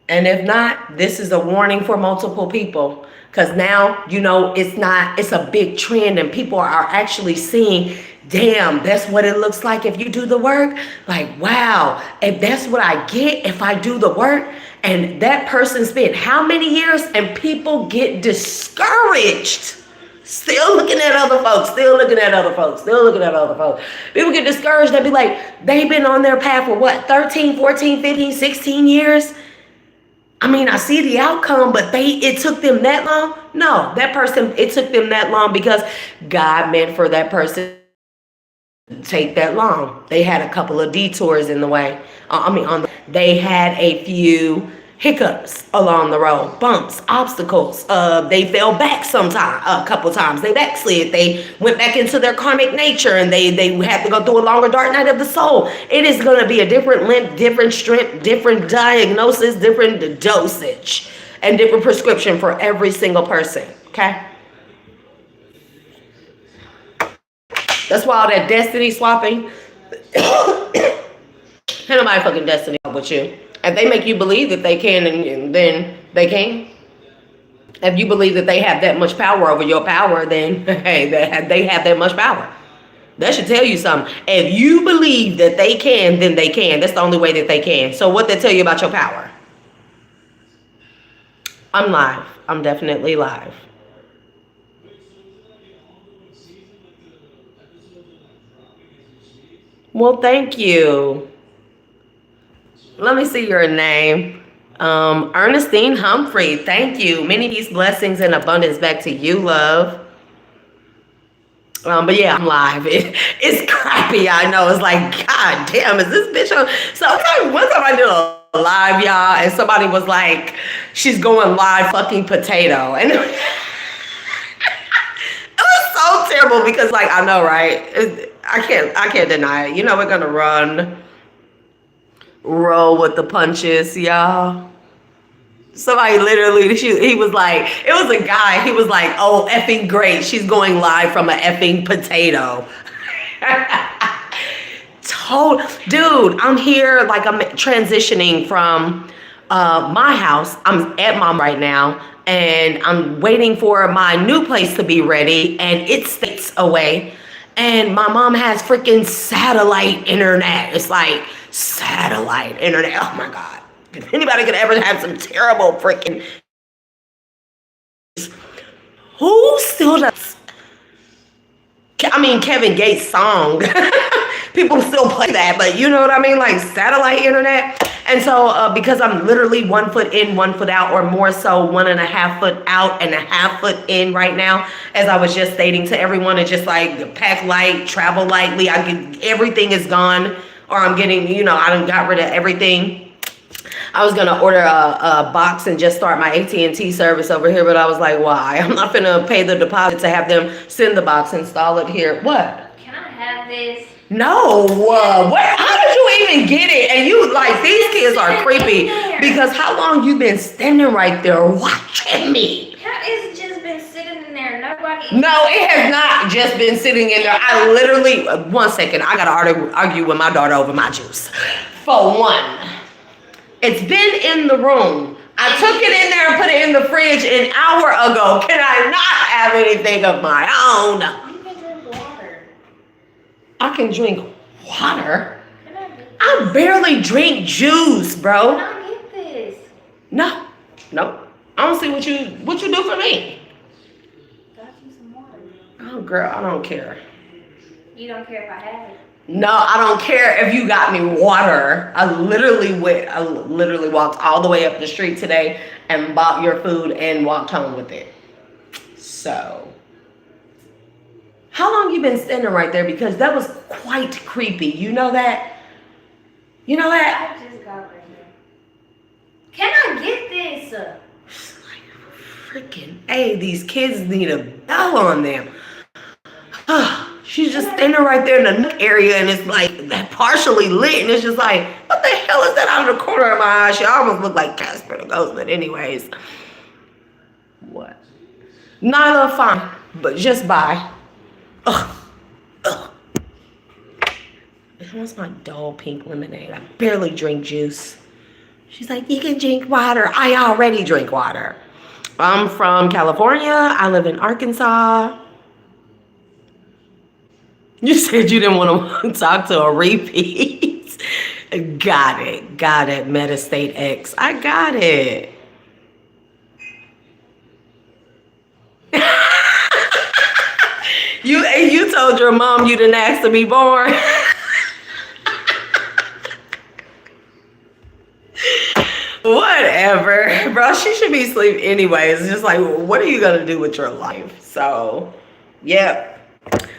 And if not, this is a warning for multiple people. Because now, it's a big trend and people are actually seeing, damn, that's what it looks like if you do the work. Like, wow, if that's what I get if I do the work. And that person spent how many years? And people get discouraged. Still looking at other folks, People get discouraged. They be like, they've been on their path for what, 13, 14, 15, 16 years? I mean, I see the outcome, but it took them that long? No, it took them that long because God meant for that person to take that long. They had a couple of detours in the way. They had a few hiccups along the road, bumps, obstacles. They fell back a couple times. They backslid. They went back into their karmic nature, and they had to go through a longer dark night of the soul. It is going to be a different length, different strength, different diagnosis, different dosage, and different prescription for every single person. Okay. That's why all that destiny swapping. Ain't nobody fucking destiny with you. If they make you believe that they can, and then they can. If you believe that they have that much power over your power, then hey, they have that much power. That should tell you something. If you believe that they can, then they can. That's the only way that they can. So what they tell you about your power? I'm live. I'm definitely live. Well, thank you. Let me see your name. Ernestine Humphrey. Thank you. Many peace, blessings, and abundance back to you, love. But yeah, I'm live. It's crappy. I know. It's like, God damn, is this bitch on? So one time I did a live, y'all, and somebody was like, she's going live fucking potato. And it was so terrible because, like, I know, right? I can't deny it. We're gonna run Roll with the punches, y'all. Somebody literally, he was like, it was a guy. He was like, "Oh, effing great. She's going live from an effing potato." Dude, I'm here, like I'm transitioning from my house. I'm at mom right now, and I'm waiting for my new place to be ready, and it's states away. And my mom has freaking satellite internet. It's like satellite internet. Oh my God. If anybody could ever have some terrible freaking, who still does? I mean, Kevin Gates' song. People still play that, but you know what I mean? Like satellite internet. And so, because I'm literally 1 foot in, 1 foot out, or more so 1.5 foot out and a half foot in right now, as I was just stating to everyone, it's just like pack light, travel lightly. Everything is gone, or I'm getting, I done got rid of everything. I was gonna order a box and just start my AT&T service over here, but I was like, why? I'm not gonna pay the deposit to have them send the box, install it here. What? Can I have this? No. How did you even get it? And you, like, these kids are creepy, because how long you been standing right there watching me? It's just been sitting in there. Nobody. No, it has not just been sitting in there. I literally, 1 second, I gotta argue with my daughter over my juice. For one. It's been in the room. I took it in there and put it in the fridge an hour ago. Can I not have anything of my own? You can drink water. I can drink water? I barely drink juice, bro. Can I get this? No. I don't see what you do for me. Got you some water. Oh, girl, I don't care. You don't care if I have it? No, I don't care if you got me water. I literally walked all the way up the street today and bought your food and walked home with it. So, how long you been standing right there? Because that was quite creepy. You know that? You know that? I just got right here. Can I get this? Freaking A, these kids need a bell on them. She's just standing right there in the nook area, and it's like partially lit, and it's just like, what the hell is that out of the corner of my eye? She almost looked like Casper the Ghost, but anyways. What? Nyla, fine, but just buy. Ugh. What's my dull pink lemonade? I barely drink juice. She's like, you can drink water. I already drink water. I'm from California. I live in Arkansas. You said you didn't want to talk to a repeat. Got it. Metastate X. I got it. You told your mom you didn't ask to be born. Whatever, bro. She should be asleep anyways. It's just like, what are you gonna do with your life? So, yeah.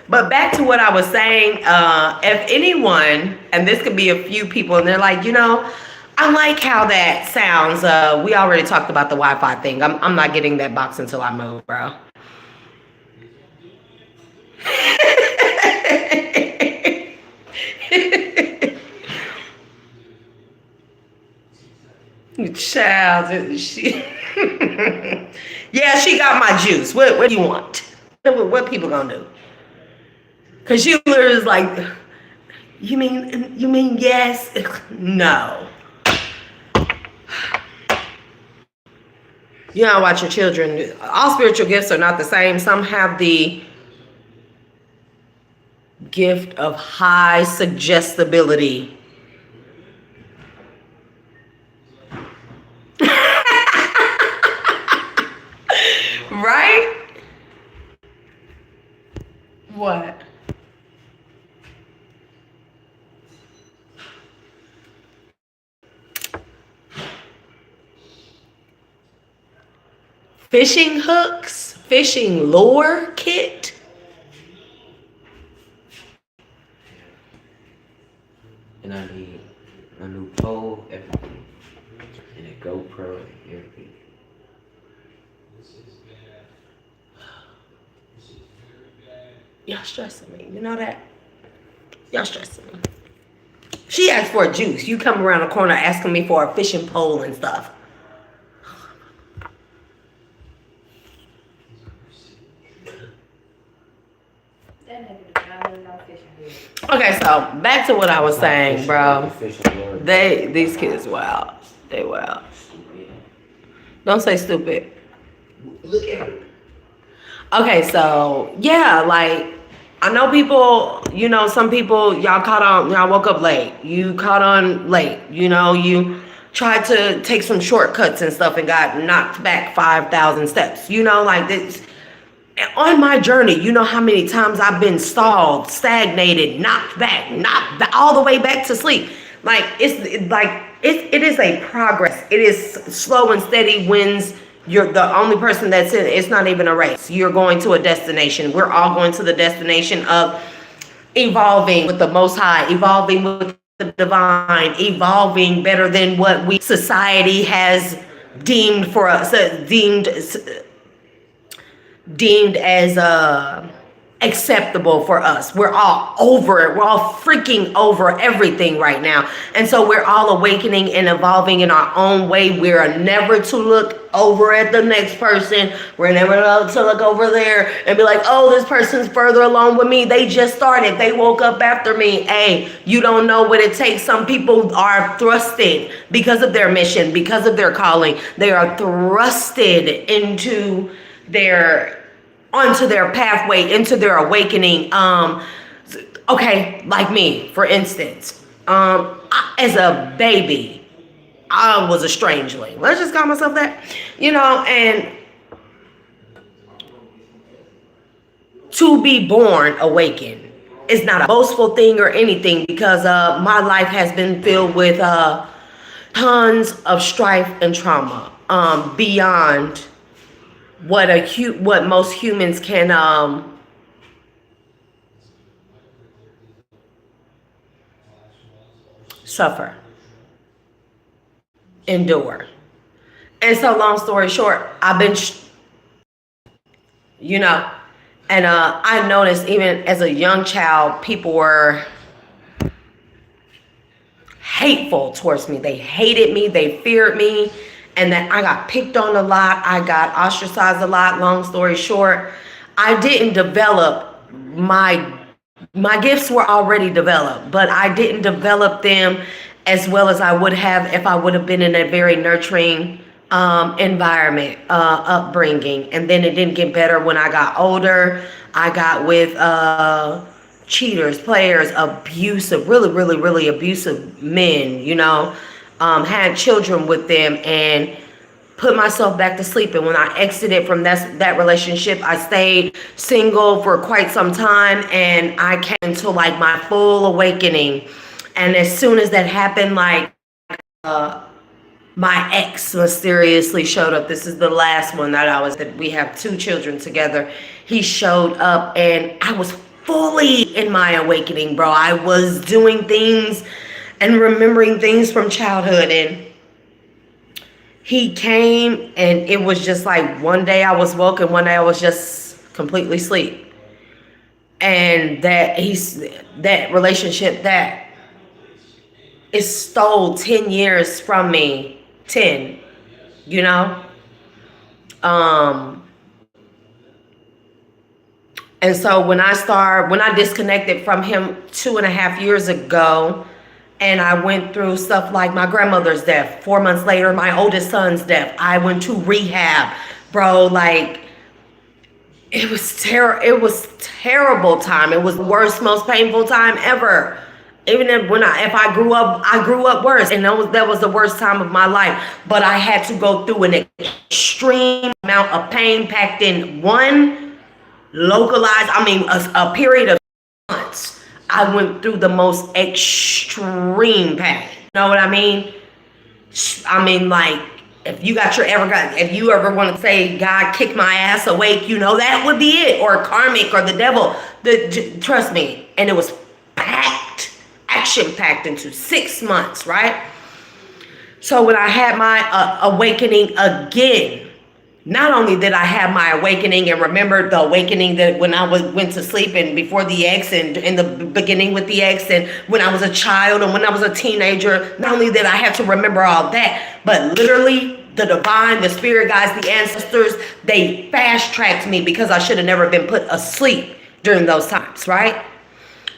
But back to what I was saying, if anyone, and this could be a few people, and they're like, I like how that sounds. We already talked about the Wi-Fi thing. I'm not getting that box until I move, bro. Child, yeah, she got my juice. What do you want? What people gonna do? Cause she literally is like, you mean yes? No. You know, watch your children. All spiritual gifts are not the same. Some have the gift of high suggestibility. Right? What? Fishing hooks? Fishing lure kit? And I need a new pole, everything. And a GoPro and everything. Y'all stressing me. You know that? Y'all stressing me. She asked for a juice. You come around the corner asking me for a fishing pole and stuff. Okay, so back to what I was saying, bro. These kids wild. They wild. Don't say stupid. Look at her. Okay, so yeah, like I know people, you know, some people y'all woke up late. You caught on late, you know, you tried to take some shortcuts and stuff and got knocked back 5,000 steps. You know, like this on my journey, you know how many times I've been stalled, stagnated, knocked back, all the way back to sleep. Like it is a progress. It is slow and steady wins. You're the only person that's in it. It's not even a race. You're going to a destination. We're all going to the destination of evolving with the Most High, evolving with the divine, evolving better than what society has deemed for us, deemed as acceptable for us. We're all over it. We're all freaking over everything right now. And so we're all awakening and evolving in our own way. We're never to look over at the next person. We're never to look over there and be like, oh, this person's further along with me. They just started. They woke up after me. Hey, you don't know what it takes. Some people are thrusted because of their mission, because of their calling. They are thrusted onto their pathway, into their awakening. Okay, like me, for instance, as a baby, I was a strangeling. Let's just call myself that, you know, and to be born awakened is not a boastful thing or anything, because my life has been filled with tons of strife and trauma, beyond what most humans can suffer, endure. And so long story short, I've been you know, and I noticed even as a young child, people were hateful towards me. They hated me, they feared me, and that I got picked on a lot. I got ostracized a lot. Long story short, I didn't develop my gifts were already developed, but I didn't develop them as well as I would have if I would have been in a very nurturing environment, upbringing. And then it didn't get better when I got older. I got with cheaters, players, abusive, really abusive men, you know. Had children with them and put myself back to sleep. And when I exited from that relationship, I stayed single for quite some time, and I came to like my full awakening. And as soon as that happened, like my ex mysteriously showed up. This is the last one that we have 2 children together. He showed up and I was fully in my awakening, bro. I was doing things and remembering things from childhood, and he came, and it was just like one day I was woke and one day I was just completely asleep. And that relationship that it stole 10 years from me, 10, you know? And so when I disconnected from him 2.5 years ago, and I went through stuff like my grandmother's death. 4 months later, my oldest son's death. I went to rehab, bro. Like, it was terrible time. It was the worst, most painful time ever. Even if I grew up worse, and that was the worst time of my life. But I had to go through an extreme amount of pain packed in one localized. A period of months. I went through the most extreme pain. You know what I mean? Like, if you ever want to say God kicked my ass awake, you know, that would be it. Or karmic, or the devil. Trust me. And it was action-packed into 6 months, right? So when I had my awakening again, not only did I have my awakening and remember the awakening that when I went to sleep and before the ex and in the beginning with the ex and when I was a child and when I was a teenager, not only did I have to remember all that, but literally the divine, the spirit guides, the ancestors, they fast tracked me because I should have never been put asleep during those times, right?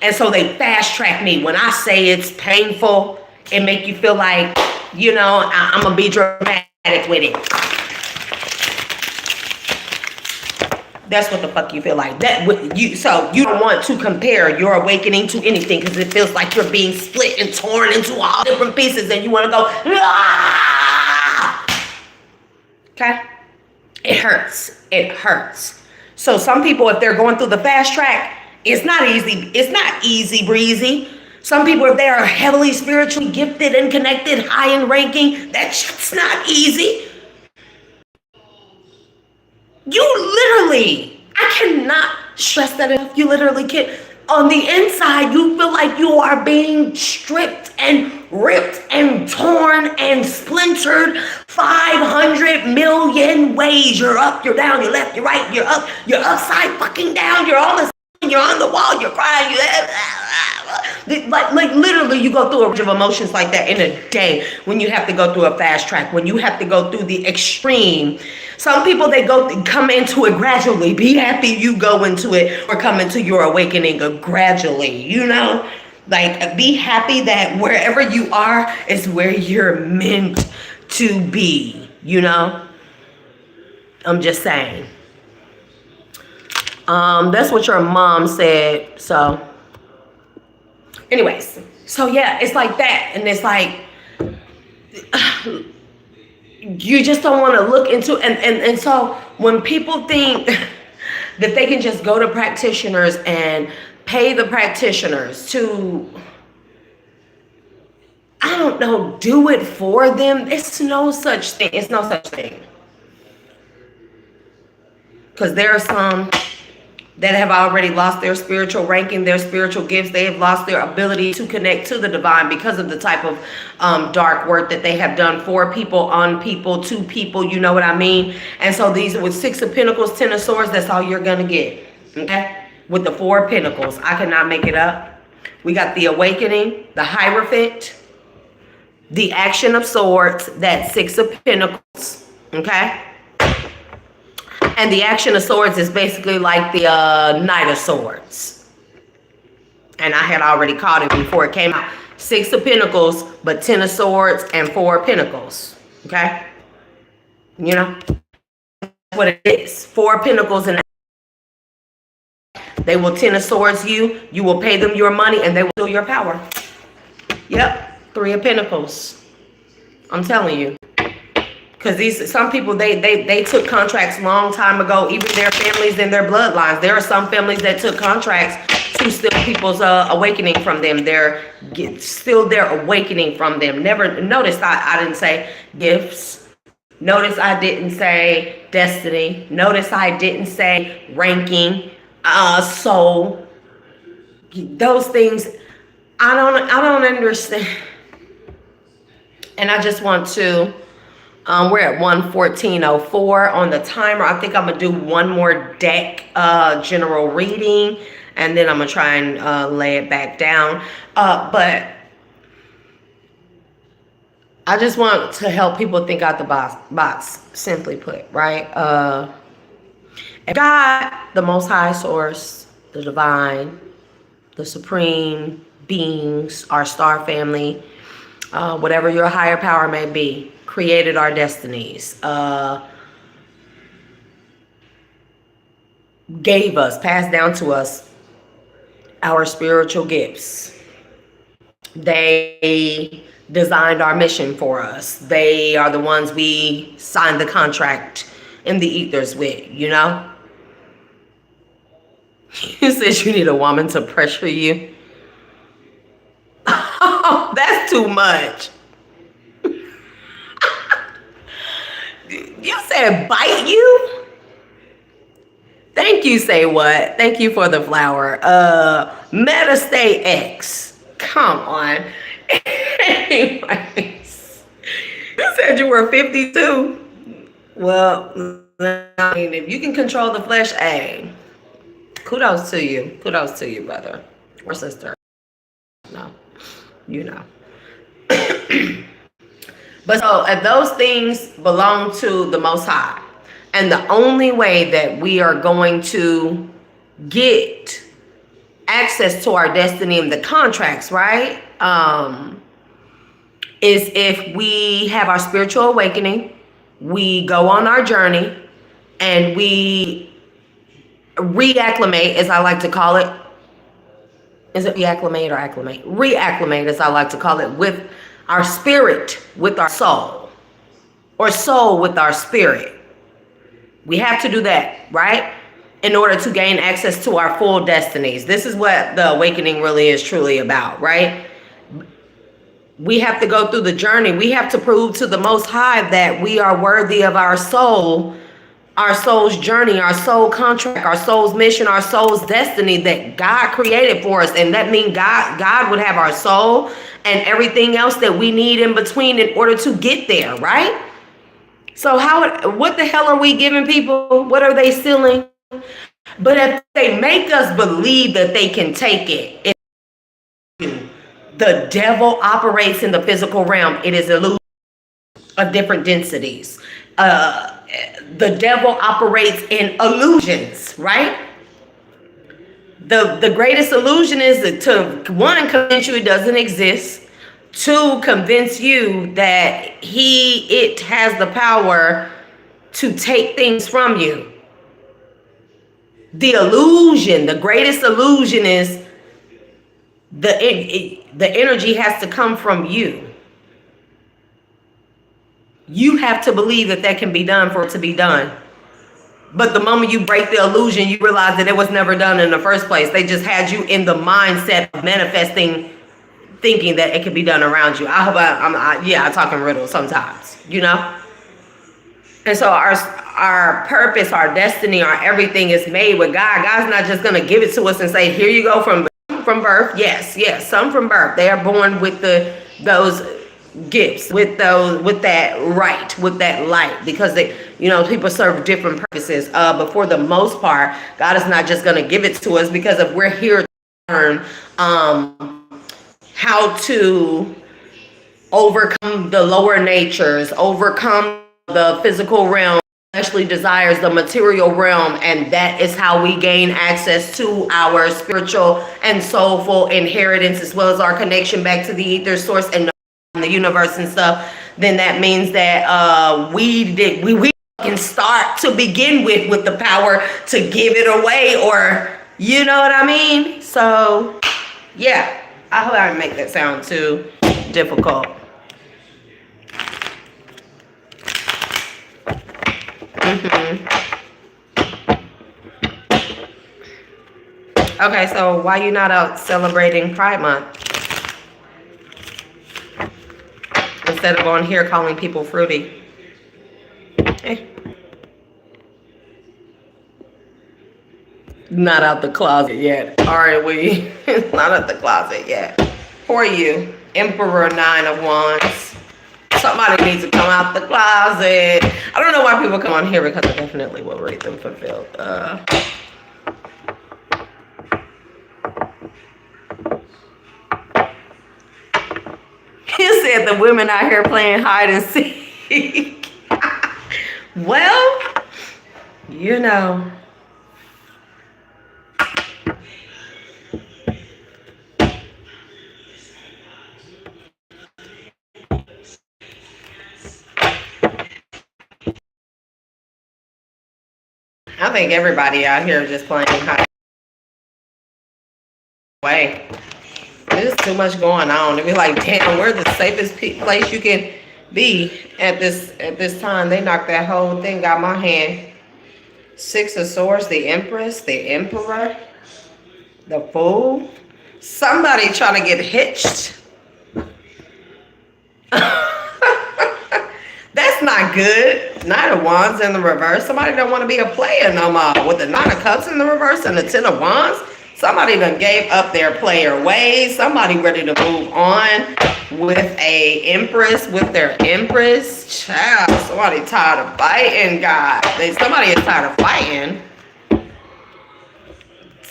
And so they fast tracked me. When I say it's painful, it make you feel like, you know, I'm gonna be dramatic with it. That's what the fuck you feel like. So you don't want to compare your awakening to anything because it feels like you're being split and torn into all different pieces and you want to go, ah! Okay? It hurts. It hurts. So some people, if they're going through the fast track, it's not easy. It's not easy breezy. Some people, if they are heavily spiritually gifted and connected, high in ranking, that's not easy. You literally, I cannot stress that enough. You literally can't. On the inside, you feel like you are being stripped and ripped and torn and splintered 500 million ways. You're up, you're down, you're left, you're right, you're up, you're upside fucking down, you're on the you're on the wall, you're crying, like literally you go through a range of emotions like that in a day when you have to go through a fast track, when you have to go through the extreme. Some people, they come into it gradually. Be happy you go into it or come into your awakening gradually, you know? Like, be happy that wherever you are is where you're meant to be, you know? I'm just saying. That's what your mom said. So anyways, so yeah, it's like that. And it's like, you just don't want to look into, and so when people think that they can just go to practitioners and pay the practitioners to, I don't know, do it for them, it's no such thing. It's no such thing. Because there are some that have already lost their spiritual ranking, their spiritual gifts. They have lost their ability to connect to the divine because of the type of dark work that they have done for people, on people, to people, you know what I mean? And so these, with 6 of Pentacles, 10 of Swords, that's all you're gonna get, okay? With the 4 of Pentacles, I cannot make it up. We got the Awakening, the Hierophant, the Action of Swords, that 6 of Pentacles, okay? And the Action of Swords is basically like the Knight of Swords. And I had already caught it before it came out. 6 of Pentacles, but 10 of Swords and 4 of Pentacles. Okay? You know? That's what it is. 4 of Pentacles, and they will 10 of Swords you. You will pay them your money and they will steal your power. Yep. 3 of Pentacles. I'm telling you. Because some people, they took contracts long time ago, even their families and their bloodlines. There are some families that took contracts to steal people's awakening from them. Steal their awakening from them. Never, notice I didn't say gifts. Notice I didn't say destiny. Notice I didn't say ranking, soul. Those things, I don't understand. And I just want to, we're at 1:14:04 on the timer. I think I'm gonna do one more deck general reading, and then I'm gonna try and lay it back down. But I just want to help people think out the box, simply put, right? God, the Most High Source, the Divine, the Supreme Beings, our star family, whatever your higher power may be, created our destinies, gave us, passed down to us our spiritual gifts. They designed our mission for us. They are the ones we signed the contract in the ethers with, you know? You said you need a woman to pressure you. Oh, that's too much. You said bite you? Thank you, say what? Thank you for the flower. Metastay X. Come on. Anyways, you said you were 52. Well, I mean, if you can control the flesh, hey, kudos to you. Kudos to you, brother or sister. No, you know. But so if those things belong to the Most High, and the only way that we are going to get access to our destiny and the contracts, right, is if we have our spiritual awakening, we go on our journey, and we reacclimate, as I like to call it. Is it reacclimate or acclimate? Reacclimate, as I like to call it, with our spirit, with our soul, or soul with our spirit. We have to do that, right? In order to gain access to our full destinies. This is what the awakening really is truly about, right? We have to go through the journey. We have to prove to the Most High that we are worthy of our soul, our soul's journey, our soul contract, our soul's mission, our soul's destiny that God created for us. And that means God would have our soul and everything else that we need in between in order to get there, right? So what the hell are we giving people? What are they stealing? But if they make us believe that they can take it, the devil operates in the physical realm. It is illusion of different densities. The devil operates in illusions, right? The greatest illusion is to, one, convince you it doesn't exist. Two, convince you that it has the power to take things from you. The illusion, the greatest illusion is the energy has to come from you. You have to believe that can be done for it to be done. But the moment you break the illusion, you realize that it was never done in the first place. They just had you in the mindset of manifesting, thinking that it could be done around you. I hope I talk in riddles sometimes, you know? And so our purpose, our destiny, our everything is made with God. God's not just going to give it to us and say, here you go from birth. Yes, some from birth. They are born with those gifts, with that right, with that light, because people serve different purposes. But for the most part, God is not just going to give it to us, because if we're here to learn how to overcome the lower natures, overcome the physical realm, fleshly desires, the material realm, and that is how we gain access to our spiritual and soulful inheritance, as well as our connection back to the ether source and the universe and stuff. Then that means that we can start to begin with the power to give it away, or you know what I mean? So yeah, I hope I didn't make that sound too difficult. Okay, so why you not out celebrating Pride Month? Instead of on here calling people fruity. Not out the closet yet. Are we? Not out the closet yet. Who are you? Emperor 9 of Wands. Somebody needs to come out the closet. I don't know why people come on here, because I definitely will rate them fulfilled. He said the women out here playing hide and seek. Well, you know. I think everybody out here is just playing hide. Way. There's too much going on. It'd be like, damn, where's the safest place you can be at this time? They knocked that whole thing out my hand. 6 of Swords, the Empress, the Emperor, the Fool. Somebody trying to get hitched. That's not good. 9 of Wands in the reverse. Somebody don't want to be a player no more. With the 9 of Cups in the reverse and the 10 of Wands. Somebody done gave up their player ways. Somebody ready to move on. with a empress, with their empress. Child, somebody tired of fighting, God. Somebody is tired of fighting.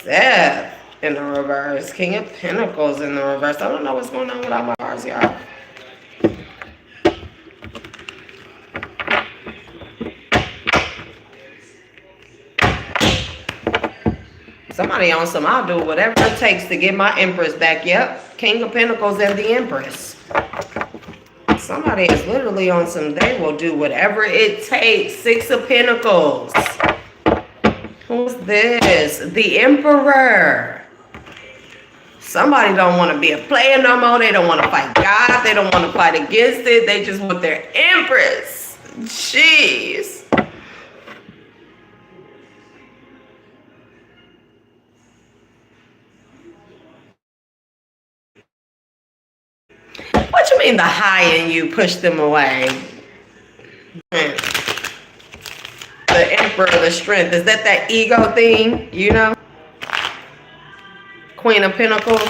Death in the reverse. King of Pentacles in the reverse. I don't know what's going on with all my cards, y'all. Somebody on some, I'll do whatever it takes to get my empress back. Yep. King of Pentacles and the empress. Somebody is literally on some, they will do whatever it takes. Six of Pentacles. Who's this? The Emperor. Somebody don't want to be a player no more. They don't want to fight God. They don't want to fight against it. They just want their empress. Jeez. What you mean the high in you pushed them away? The Emperor, the strength. Is that ego thing, you know? Queen of Pentacles.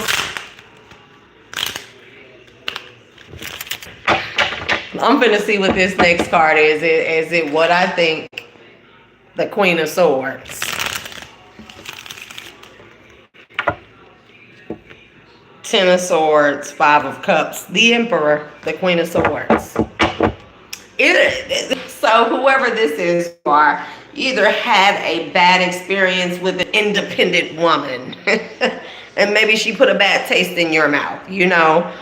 I'm finna see what this next card is. Is it what I think? The Queen of Swords. Ten of Swords, Five of Cups. The Emperor, the Queen of Swords. So whoever this is, you are either had a bad experience with an independent woman. And maybe she put a bad taste in your mouth, you know.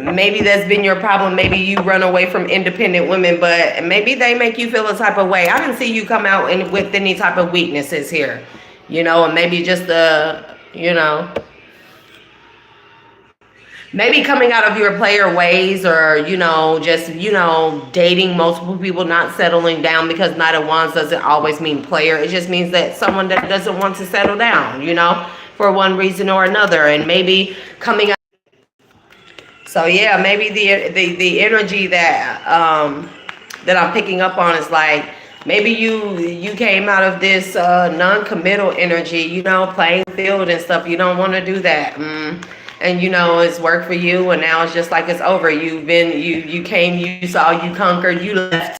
Maybe that's been your problem. Maybe you run away from independent women, but maybe they make you feel a type of way. I didn't see you come out with any type of weaknesses here, you know, and maybe just you know, maybe coming out of your player ways, or, you know, just, you know, dating multiple people, not settling down, because Knight of Wands doesn't always mean player. It just means that someone that doesn't want to settle down, you know, for one reason or another. And maybe coming out. So yeah, maybe the energy that that I'm picking up on is like, maybe you came out of this non-committal energy, you know, playing field and stuff. You don't want to do that. And you know, it's worked for you, and now it's just like it's over. You came, you saw, you conquered, you left.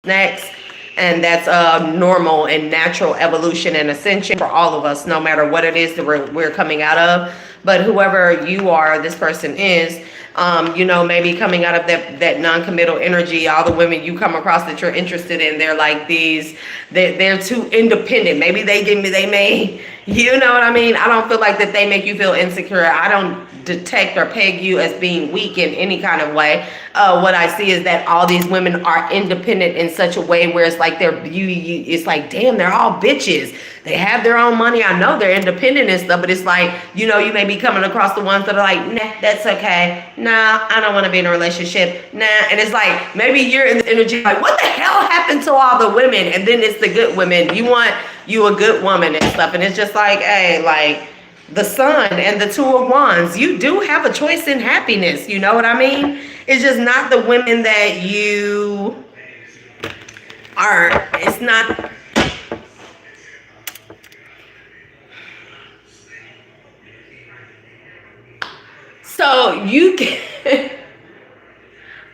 Next. And that's normal and natural evolution and ascension for all of us, no matter what it is that we're coming out of. But whoever you are, this person is, you know, maybe coming out of that non-committal energy. All the women you come across that you're interested in, they're like they're too independent. Maybe they may, you know what I mean? I don't feel like that they make you feel insecure. I don't detect or peg you as being weak in any kind of way. What I see is that all these women are independent in such a way where it's like it's like, damn, they're all bitches. They have their own money. I know they're independent and stuff, but it's like, you know, you may be coming across the ones that are like, nah, that's okay. Nah, I don't want to be in a relationship. Nah. And it's like, maybe you're in this energy like, what the hell happened to all the women? And then it's the good women. You want you a good woman and stuff. And it's just like, hey, like, the Sun and the Two of Wands, you do have a choice in happiness. You know what I mean? It's just not the women that you are. It's not. So you can.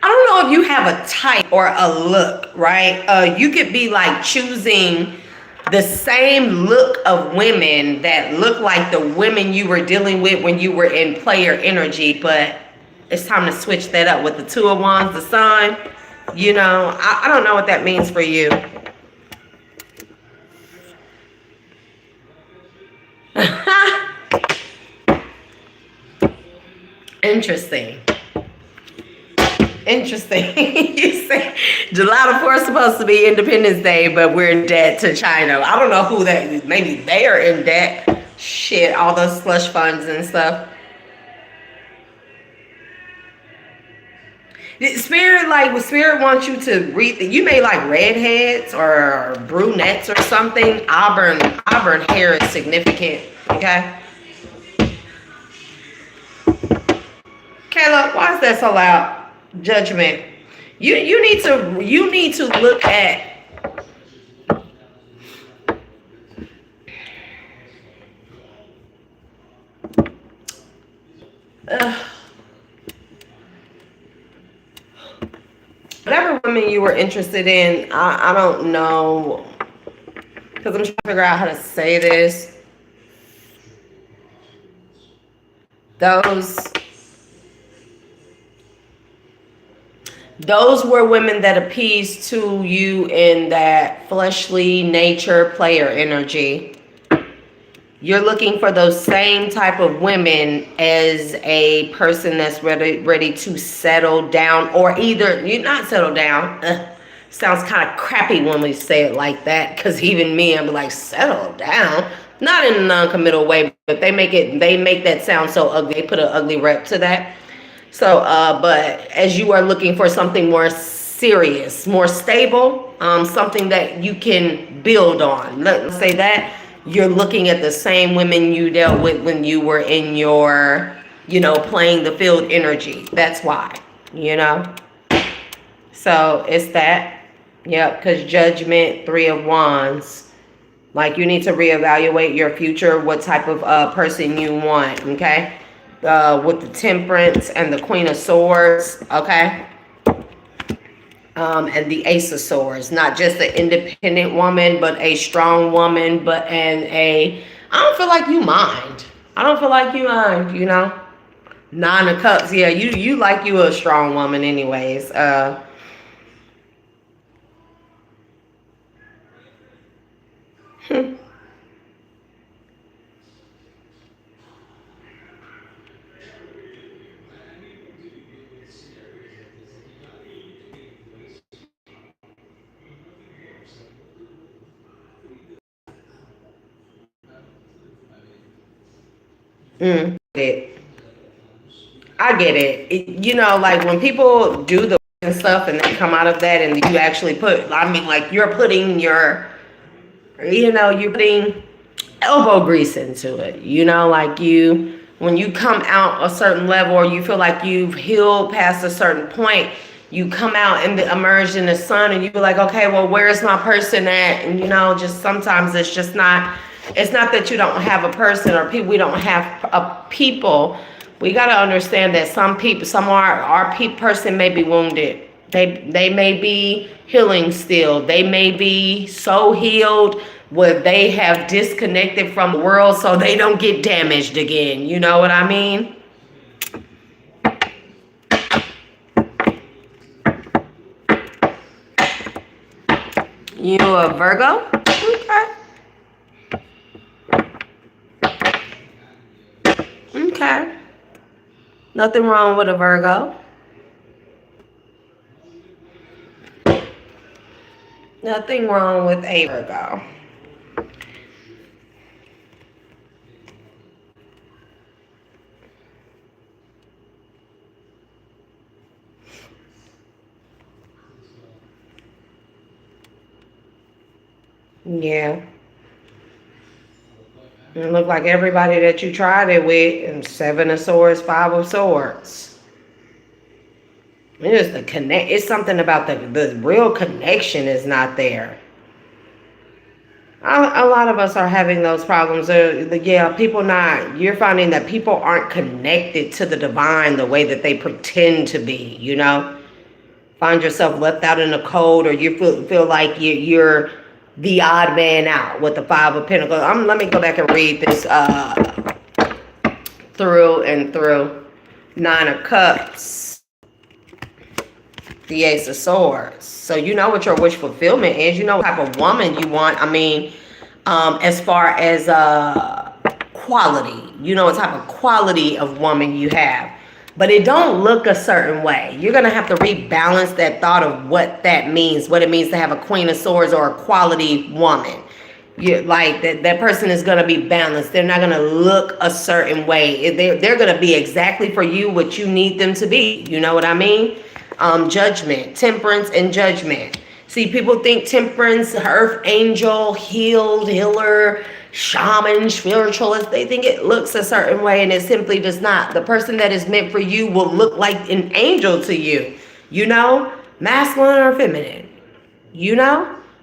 I don't know if you have a type or a look, right? You could be like choosing the same look of women that look like the women you were dealing with when you were in player energy, but it's time to switch that up with the Two of Wands, the Sun. You know, I don't know what that means for you. Interesting. Interesting. You say July the 4th is supposed to be Independence Day, but we're in debt to China. I don't know who that is. Maybe they are in debt. Shit, all those slush funds and stuff. Spirit wants you to read you may like redheads or brunettes or something. Auburn hair is significant. Okay. Kayla, why is that so loud? Judgment. You need to look at Whatever women you were interested in, I don't know, because I'm trying to figure out how to say this. Those were women that appeased to you in that fleshly nature player energy. You're looking for those same type of women as a person that's ready to settle down, or either you're not settle down. Sounds kind of crappy when we say it like that, because even me, I'm like, settle down. Not in a non-committal way, but they make that sound so ugly. They put an ugly rep to that. So, but as you are looking for something more serious, more stable, something that you can build on. Let's say that you're looking at the same women you dealt with when you were in your, playing the field energy. That's why, So it's that. Yep, because Judgment, 3 of Wands. Like, you need to reevaluate your future, what type of person you want, okay? With the Temperance and the Queen of Swords, okay? And the Ace of Swords. Not just an independent woman, but a strong woman, I don't feel like you mind. I don't feel like you mind, 9 of Cups, yeah, you like you a strong woman anyways. I get it. Like when people do the and stuff and they come out of that and you actually like you're putting you're putting elbow grease into it. Like when you come out a certain level or you feel like you've healed past a certain point, you come out and emerge in the sun and you feel like, okay, well, where's my person at? And just sometimes it's just not, it's not that you don't have a person or people, we don't have a people. We got to understand that some person may be wounded. They may be healing still. They may be so healed where they have disconnected from the world so they don't get damaged again. You know what I mean? You a Virgo? Okay. Nothing wrong with a Virgo. Nothing wrong with a Virgo. Yeah. It looked like everybody that you tried it with, and 7 of Swords, 5 of Swords. It's the connect. It's something about the real connection is not there. A lot of us are having those problems. You're finding that people aren't connected to the divine the way that they pretend to be, Find yourself left out in the cold, or you feel like you're the odd man out with the 5 of Pentacles. Let me go back and read this through and through. 9 of Cups. The Ace of Swords. So you know what your wish fulfillment is. You know what type of woman you want. As far as quality. You know what type of quality of woman you have. But it don't look a certain way. You're going to have to rebalance that thought of what that means. What it means to have a Queen of Swords or a quality woman. Like that person is going to be balanced. They're not going to look a certain way. They're going to be exactly for you what you need them to be. You know what I mean? Judgment, Temperance, and Judgment. See, people think Temperance, Earth Angel, healer, shaman, spiritualist. They think it looks a certain way, and it simply does not. The person that is meant for you will look like an angel to you. Masculine or feminine.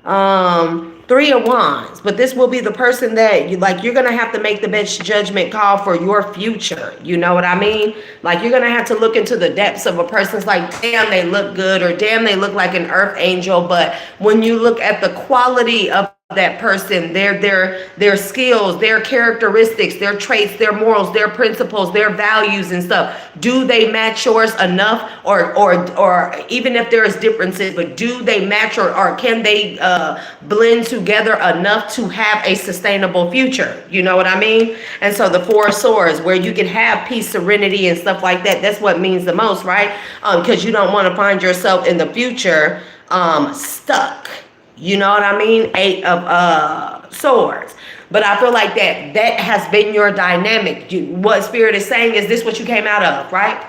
Three of Wands, but this will be the person that you're gonna have to make the best judgment call for your future. You know what I mean? Like, you're gonna have to look into the depths of a person's, like, damn, they look good, or damn, they look like an earth angel. But when you look at the quality of that person, their skills, their characteristics, their traits, their morals, their principles, their values and stuff, do they match yours enough? Or even if there is differences, but do they match, or can they blend together enough to have a sustainable future? You know what I mean? And so the Four of Swords, where you can have peace, serenity and stuff like that, that's what means the most, right? Because you don't want to find yourself in the future stuck. You know what I mean? Eight of Swords. But I feel like that has been your dynamic. What Spirit is saying is this what you came out of, right?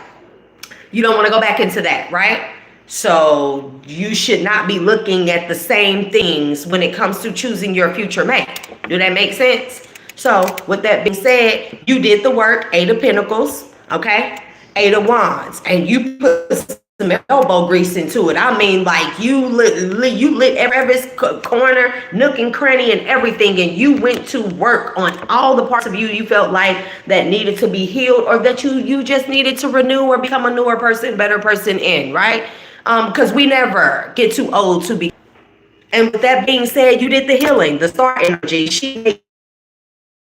You don't want to go back into that, right? So you should not be looking at the same things when it comes to choosing your future mate. Do that make sense? So with that being said, you did the work. Eight of Pentacles, okay? Eight of Wands. And you put some elbow grease into it. I mean, like, you lit every corner, nook and cranny and everything, and you went to work on all the parts of you felt like that needed to be healed, or that you just needed to renew or become a newer person, better person in, right? Because we never get too old to be. And with that being said, you did the healing, the star energy. She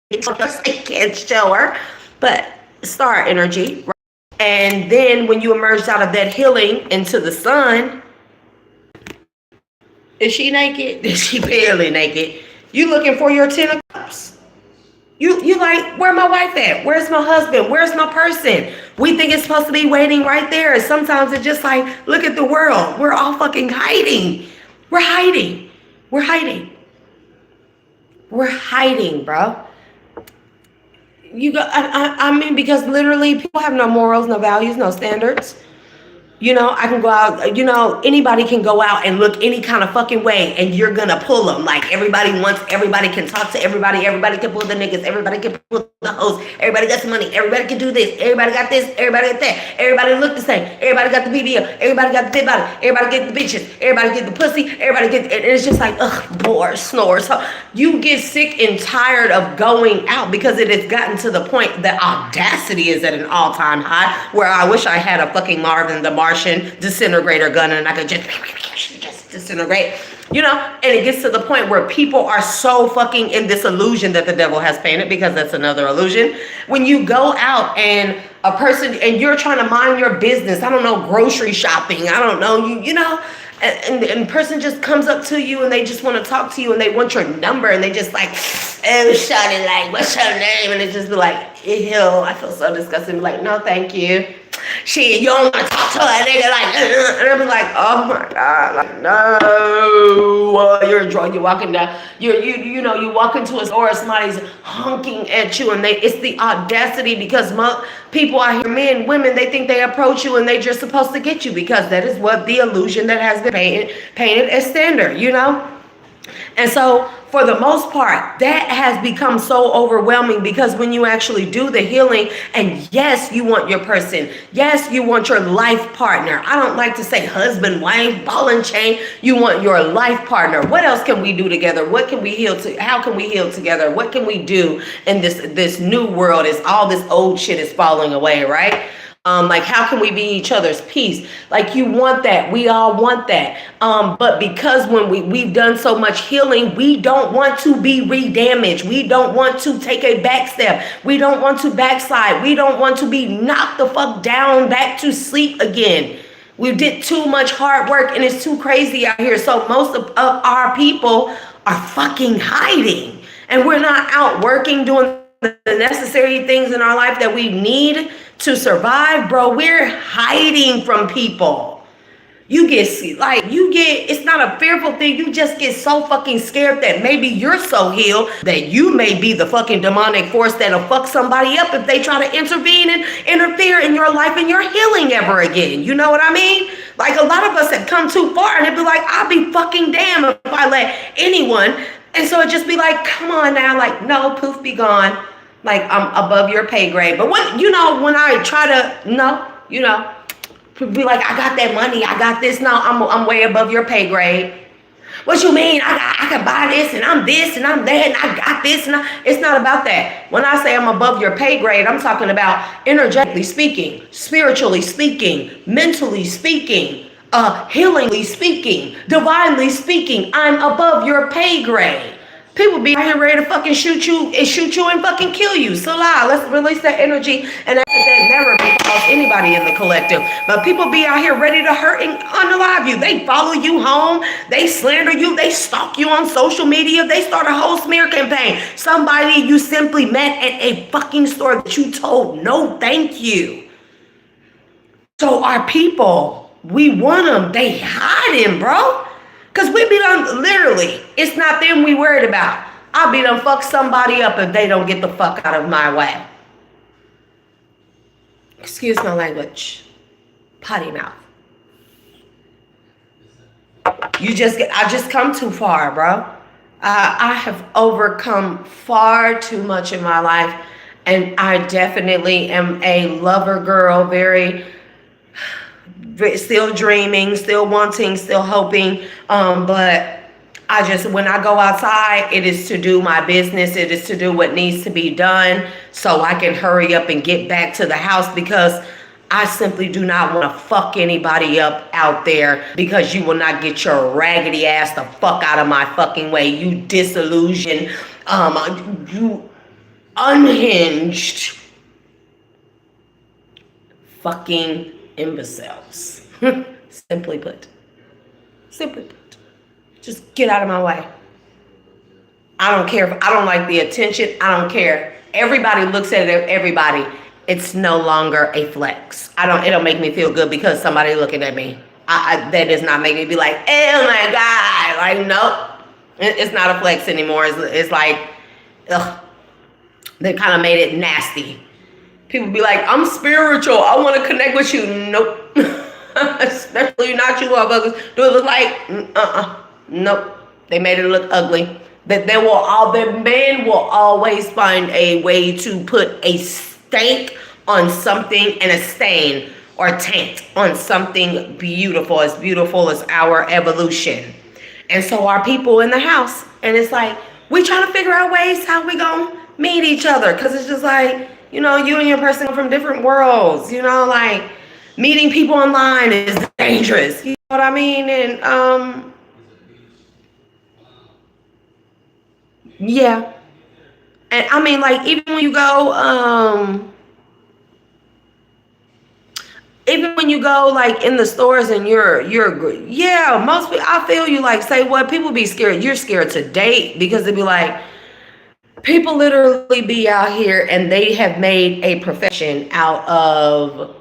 can't show her, but star energy, right? And then when you emerged out of that healing into the sun, is she naked? Is she barely naked? You looking for your 10 of cups. You like, where my wife at? Where's my husband? Where's my person? We think it's supposed to be waiting right there. And sometimes it's just like, look at the world. We're all fucking hiding. We're hiding. We're hiding. We're hiding, bro. I mean, because literally people have no morals, no values, no standards. You know, I can go out, you know, anybody can go out and look any kind of fucking way and you're gonna pull them. Like, everybody can talk to everybody can pull the niggas, everybody can pull the hoes, everybody got some money, everybody can do this, everybody got this, everybody got that, everybody look the same, everybody got the BBL, everybody got the big body, everybody get the bitches, everybody get the pussy, everybody get, and it's just like, ugh, bore, snore. So you get sick and tired of going out because it has gotten to the point that audacity is at an all-time high, where I wish I had a fucking Marvin the Martian disintegrator gun and I could just disintegrate, you know. And it gets to the point where people are so fucking in this illusion that the devil has painted, because that's another illusion. When you go out and a person, and you're trying to mind your business, I don't know, grocery shopping, I don't know, you know, and person just comes up to you and they just want to talk to you and they want your number and they just like, oh, shawty, like, what's your name? And it just be like, ew, I feel so disgusting. Be like, no, thank you. Shit, you don't want to talk to a nigga, like, and I'll be like, oh my God, like, no. You're drunk, you're walking down, you know, you walk into a store, somebody's honking at you, and it's the audacity, because people out here, men, women, they think they approach you and they just supposed to get you, because that is what the illusion that has been painted as standard, you know. And so for the most part, that has become so overwhelming, because when you actually do the healing, and yes, you want your person, yes, you want your life partner. I don't like to say husband, wife, ball and chain. You want your life partner. What else can we do together? What can we heal to? How can we heal together? What can we do in this new world as all this old shit is falling away, right? Like, how can we be each other's peace? Like, you want that. We all want that. But because when we've done so much healing, we don't want to be re-damaged. We don't want to take a back step. We don't want to backslide. We don't want to be knocked the fuck down back to sleep again. We did too much hard work and it's too crazy out here. So most of our people are fucking hiding. And we're not out working, doing the necessary things in our life that we need to survive, bro. We're hiding from people. It's not a fearful thing. You just get so fucking scared that maybe you're so healed that you may be the fucking demonic force that'll fuck somebody up if they try to intervene and interfere in your life and your healing ever again. You know what I mean? Like, a lot of us have come too far and it'd be like, I'll be fucking damn if I let anyone. And so it just be like, come on now, like, no, poof, be gone. Like, I'm above your pay grade. But when I try to, be like, I got that money, I got this. No, I'm way above your pay grade. What you mean? I can buy this and I'm this and I'm that and I got this and it's not about that. When I say I'm above your pay grade, I'm talking about energetically speaking, spiritually speaking, mentally speaking, healingly speaking, divinely speaking. I'm above your pay grade. People be out here ready to fucking shoot you and fucking kill you. So let's release that energy and that never befalls anybody in the collective. But people be out here ready to hurt and unalive you. They follow you home. They slander you. They stalk you on social media. They start a whole smear campaign. Somebody you simply met at a fucking store that you told no thank you. So our people, we want them. They hiding, bro. Because we be done, literally, it's not them we worried about. I'll be done fuck somebody up if they don't get the fuck out of my way. Excuse my language. Potty mouth. I just come too far, bro. I have overcome far too much in my life. And I definitely am a lover girl, still dreaming, still wanting, still hoping. But when I go outside, it is to do my business. It is to do what needs to be done so I can hurry up and get back to the house, because I simply do not want to fuck anybody up out there, because you will not get your raggedy ass the fuck out of my fucking way. You disillusioned, you unhinged fucking imbeciles. Simply put, just get out of my way. I don't care if I don't like the attention. I don't care. Everybody looks at it. Everybody. It's no longer a flex. It don't make me feel good because somebody looking at me. That does not make me be like, oh my God. Like, nope. It's not a flex anymore. It's like, ugh. They kind of made it nasty. People be like, I'm spiritual. I want to connect with you. Nope. Especially not you motherfuckers. Do it look like? Nope. They made it look ugly. That the men will always find a way to put a stank on something and a stain or taint on something beautiful as our evolution. And so our people in the house, and it's like, we trying to figure out ways how we gonna meet each other. Cause it's just like, you and your person come from different worlds, like meeting people online is dangerous. You know what I mean? And, yeah. And I mean, like, even when you go, like, in the stores and most people, I feel you, like, say what, people be scared. You're scared to date because they be like, people literally be out here and they have made a profession out of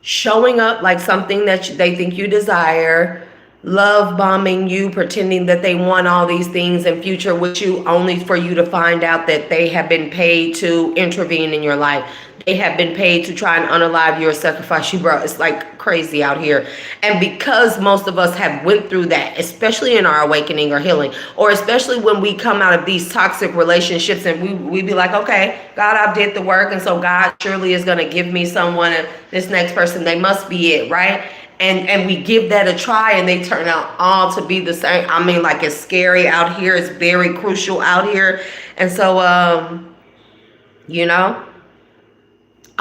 showing up like something that they think you desire, love bombing you, pretending that they want all these things in future with you, only for you to find out that they have been paid to intervene in your life. They have been paid to try and unalive you or sacrifice you, bro. It's like crazy out here. And because most of us have went through that, especially in our awakening or healing, or especially when we come out of these toxic relationships and we be like, okay, God, I did the work. And so God surely is going to give me someone, and this next person, they must be it, right? And we give that a try and they turn out all to be the same. I mean, like, it's scary out here. It's very crucial out here. And so,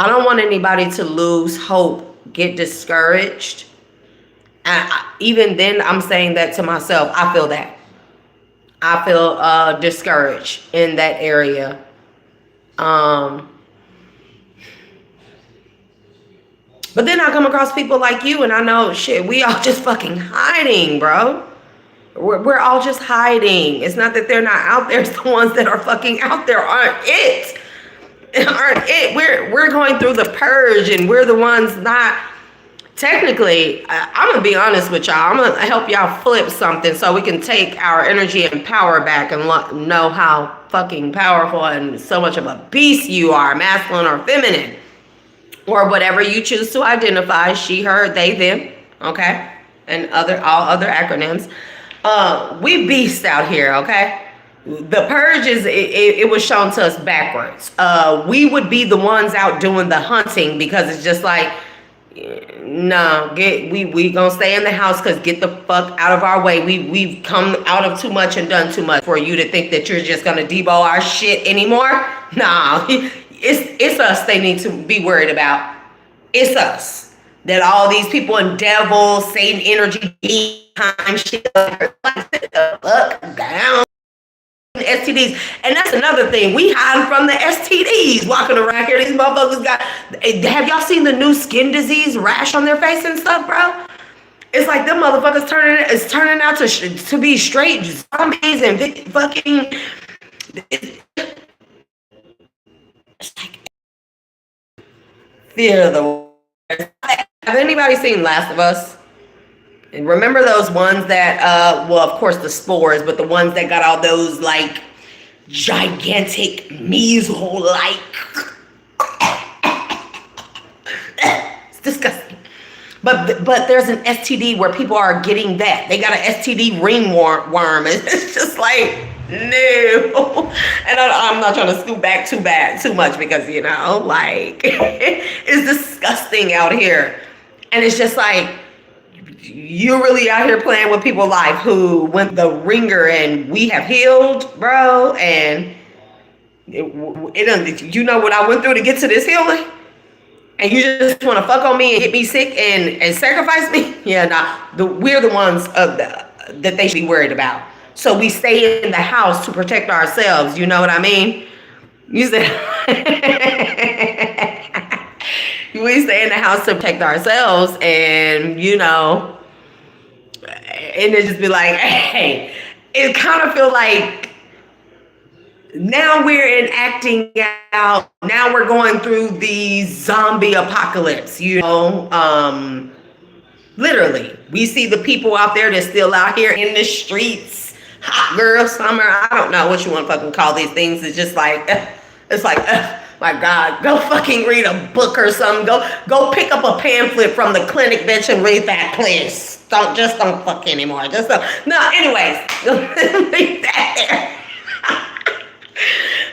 I don't want anybody to lose hope, get discouraged. And even then, I'm saying that to myself. I feel that. I feel discouraged in that area. But then I come across people like you and I know, shit, we all just fucking hiding, bro. We're all just hiding. It's not that they're not out there. It's the ones that are fucking out there aren't it. We're going through the purge, and we're the ones not. Technically, I'm gonna be honest with y'all. I'm gonna help y'all flip something so we can take our energy and power back and know how fucking powerful and so much of a beast you are, masculine or feminine, or whatever you choose to identify, she, her, they, them, okay, and all other acronyms. We beasts out here, okay? The purge it was shown to us backwards. We would be the ones out doing the hunting, because it's just like, No, we gonna stay in the house because get the fuck out of our way. We've come out of too much and done too much for you to think that you're just gonna debo our shit anymore. Nah, it's us they need to be worried about. It's us. That all these people in devil, Satan energy, time shit, like, sit the fuck down. STDs, and that's another thing. We hiding from the STDs walking around here. These motherfuckers got. Have y'all seen the new skin disease rash on their face and stuff, bro? It's like them motherfuckers turning out to be straight zombies and fucking. It's like fear of the worst. Have anybody seen Last of Us? And remember those ones that, well, of course the spores, but the ones that got all those like gigantic measles-like. It's disgusting. But there's an STD where people are getting that. They got an STD ringworm. It's just like, no. And I'm not trying to scoot back too much because, you know, like, it's disgusting out here. And it's just like, you're really out here playing with people's life who went the ringer and we have healed, bro. And you know what I went through to get to this healing? And you just want to fuck on me and get me sick and sacrifice me? Yeah, nah. We're the ones that they should be worried about. So we stay in the house to protect ourselves. You know what I mean? You said we stay in the house to protect ourselves, and you know, and it just be like, hey, it kind of feel like now we're enacting out. Now we're going through the zombie apocalypse. You know, literally, we see the people out there that's still out here in the streets. Hot girl summer. I don't know what you want to fucking call these things. It's just like, it's like. My God, go fucking read a book or something. Go pick up a pamphlet from the clinic, bitch, and read that, please. Don't fuck anymore. Just don't. No, anyways, leave that there.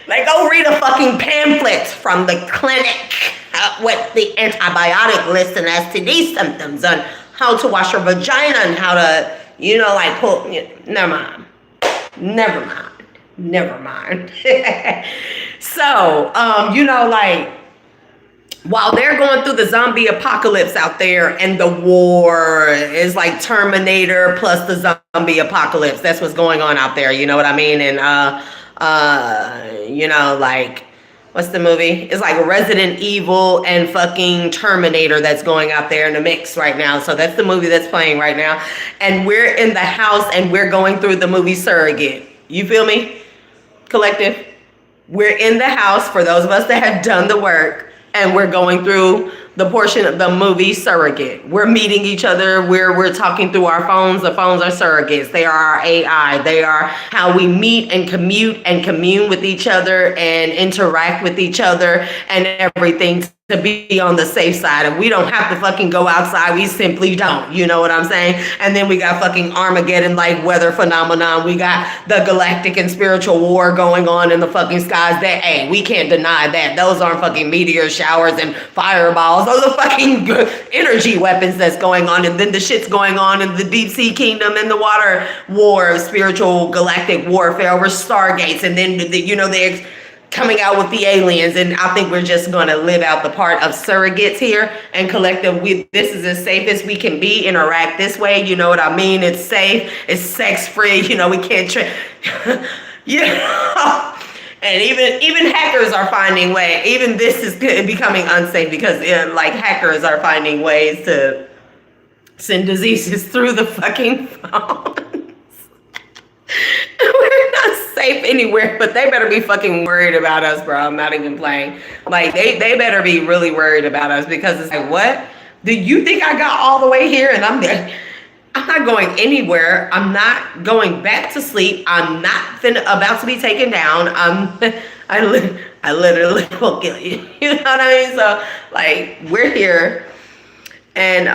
Like, go read a fucking pamphlet from the clinic with the antibiotic list and STD symptoms on how to wash your vagina and how to, you know, like pull. Never mind. So, you know, like, while they're going through the zombie apocalypse out there and the war is like Terminator plus the zombie apocalypse, that's what's going on out there. You know what I mean? And, you know, like, what's the movie? It's like Resident Evil and fucking Terminator that's going out there in the mix right now. So that's the movie that's playing right now. And we're in the house and we're going through the movie Surrogate. You feel me? Collective. We're in the house for those of us that have done the work, and we're going through the portion of the movie Surrogate. We're meeting each other. We're talking through our phones. The phones are surrogates. They are our AI. They are how we meet and commune with each other and interact with each other and everything to be on the safe side. And we don't have to fucking go outside. We simply don't. You know what I'm saying? And then we got fucking Armageddon like weather phenomenon. We got the galactic and spiritual war going on in the fucking skies. That, hey, we can't deny that. Those aren't fucking meteor showers and fireballs. Those are fucking energy weapons that's going on. And then the shit's going on in the deep sea kingdom and the water war, spiritual galactic warfare over stargates. And then, you know, they're coming out with the aliens. And I think we're just going to live out the part of surrogates here and collective. This is as safe as we can be. Interact this way. You know what I mean? It's safe. It's sex free. You know, we can't you know. And even hackers are finding ways. Even this is becoming unsafe because like hackers are finding ways to send diseases through the fucking phones. We're not safe anywhere, but they better be fucking worried about us, bro. I'm not even playing. Like they better be really worried about us because it's like, what? Do you think I got all the way here and I'm there? I'm not going anywhere. I'm not going back to sleep. I'm not about to be taken down. I literally will kill you. You know what I mean? So like we're here, and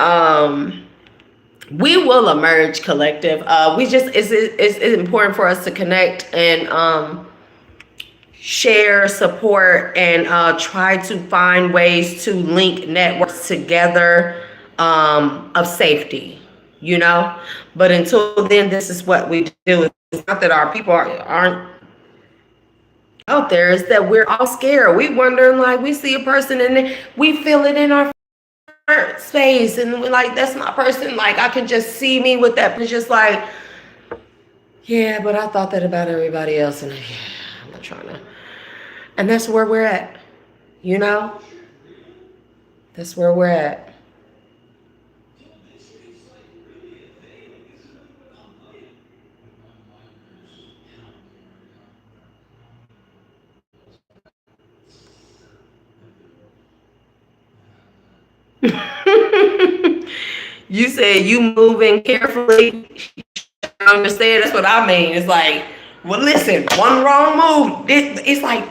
we will emerge, collective. It's important for us to connect and share, support, and try to find ways to link networks together. of safety, you know. But until then, this is what we do. It's not that our people aren't out there, it's that we're all scared. We wondering, like, we see a person and we feel it in our space, and we're like, that's my person. Like, I can just see me with that. It's just like, yeah, but I thought that about everybody else, and yeah, I'm not trying to. And that's where we're at, you know. That's where we're at. You said you moving carefully. I understand. That's what I mean. It's like, well, listen, one wrong move. It's like,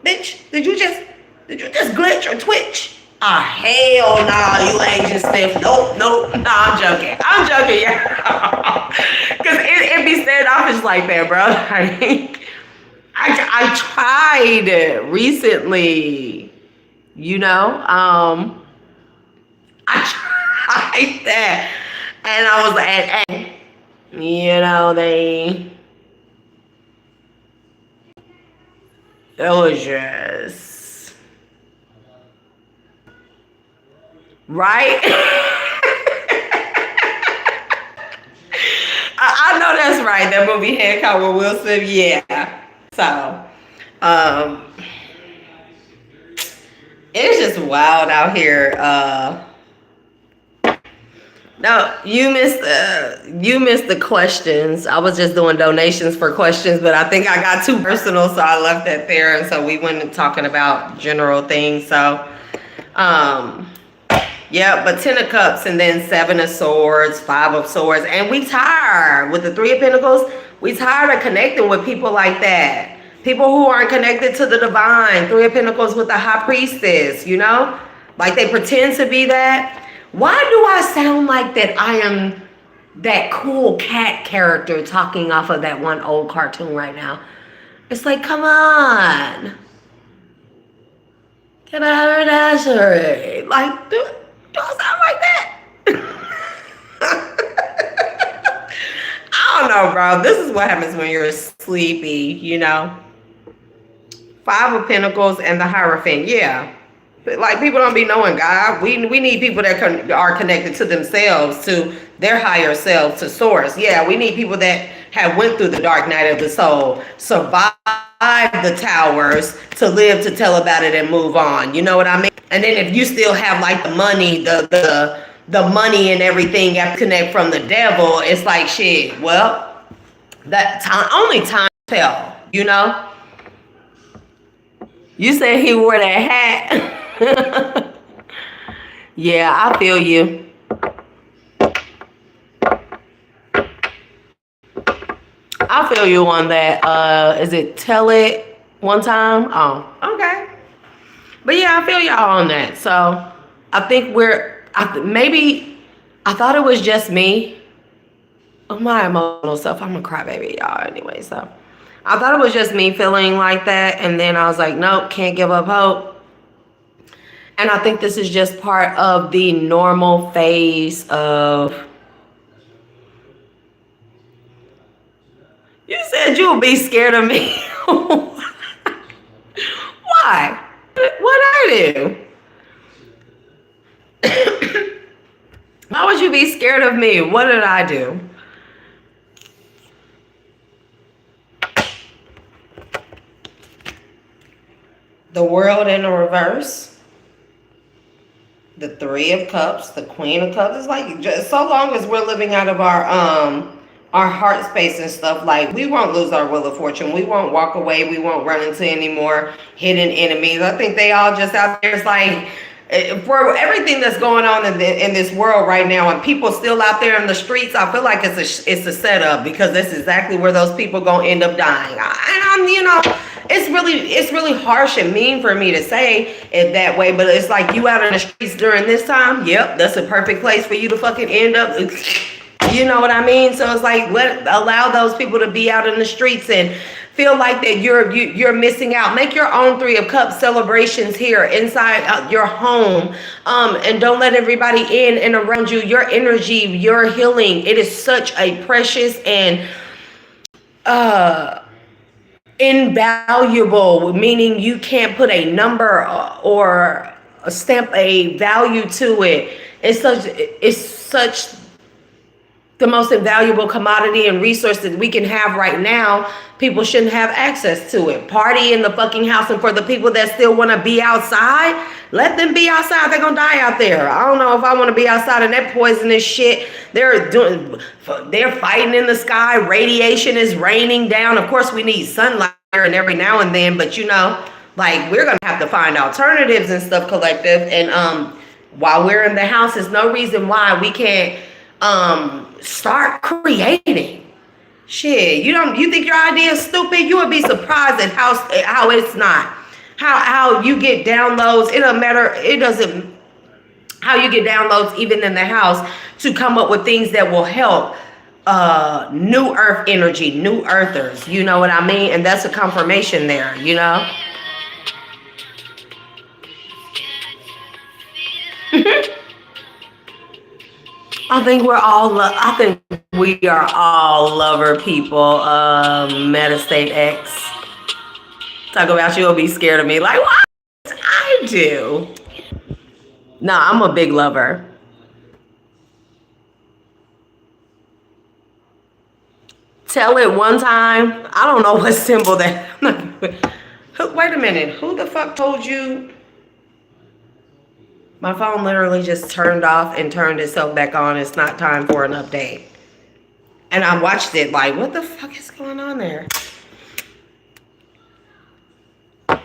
bitch, did you just glitch or twitch? Ah, hell nah, you ain't just stiff. Nope. Nah, I'm joking, yeah. Cause it be standoffish like that, bro. Like, I tried recently, you know, I tried that, and I was like, and you know, it was just right. I know that's right. That movie Hancock with Will Smith, yeah. So, it's just wild out here. No, you missed the questions. I was just doing donations for questions, but I think I got too personal, so I left that there, and so we went talking about general things. So, yeah, but 10 of Cups and then 7 of Swords, 5 of Swords, and we tired with the 3 of Pentacles. We tired of connecting with people like that. People who aren't connected to the divine. 3 of Pentacles with the High Priestess, you know, like they pretend to be that. Why do I sound like that I am that cool cat character talking off of that one old cartoon right now? It's like, come on. Get out of her dashery. Like, do I sound like that? I don't know, bro. This is what happens when you're sleepy, you know. 5 of Pentacles and the Hierophant, yeah. Like, people don't be knowing God. We need people that are connected to themselves, to their higher selves, to source. Yeah, we need people that have went through the dark night of the soul, survived the towers, to live to tell about it and move on. You know what I mean? And then if you still have like the money, the money and everything, you have to connect from the devil. It's like, shit. Well, that time only time tell. You know. You said he wore that hat. Yeah, I feel you. I feel you on that. Is it tell it one time? Oh, okay. But yeah, I feel y'all on that. So I think maybe I thought it was just me. Oh, my emotional self. I'm a crybaby, y'all, anyway. So I thought it was just me feeling like that. And then I was like, nope, can't give up hope. And I think this is just part of the normal phase of... You said you would be scared of me. Why? What'd I do? Why would you be scared of me? What did I do? The World in the reverse. The 3 of Cups, the Queen of Cups. It's like, just so long as we're living out of our heart space and stuff, like, we won't lose our wheel of fortune. We won't walk away. We won't run into any more hidden enemies. I think they all just out there. It's like, for everything that's going on in this world right now, and people still out there in the streets, I feel like it's a setup, because that's exactly where those people gonna end up dying. You know, it's really harsh and mean for me to say it that way, but it's like, you out in the streets during this time, yep, that's a perfect place for you to fucking end up. You know what I mean? So it's like, allow those people to be out in the streets and feel like that you're missing out, make your own Three of Cups celebrations here inside your home, and don't let everybody in and around you. Your energy, your healing, it is such a precious and invaluable, meaning you can't put a number or stamp a value to it. It's such the most invaluable commodity and resource that we can have right now. People shouldn't have access to it. Party in the fucking house, and for the people that still want to be outside, let them be outside. They're gonna die out there. I don't know if I want to be outside in that poisonous shit. They're fighting in the sky. Radiation is raining down. Of course, we need sunlight here and every now and then, but you know, like, we're gonna have to find alternatives and stuff, collective. And while we're in the house, there's no reason why we can't start creating shit. You think your idea is stupid? You would be surprised at how it's not. How you get downloads. It doesn't how you get downloads even in the house to come up with things that will help new earth energy, new earthers, you know what I mean? And that's a confirmation there, you know. I think we are all lover people. Metastate X. Talk about you'll be scared of me. Like, what? I do. No, I'm a big lover. Tell it one time. I don't know what symbol that. Wait a minute. Who the fuck told you? My phone literally just turned off and turned itself back on. It's not time for an update. And I watched it like, what the fuck is going on there?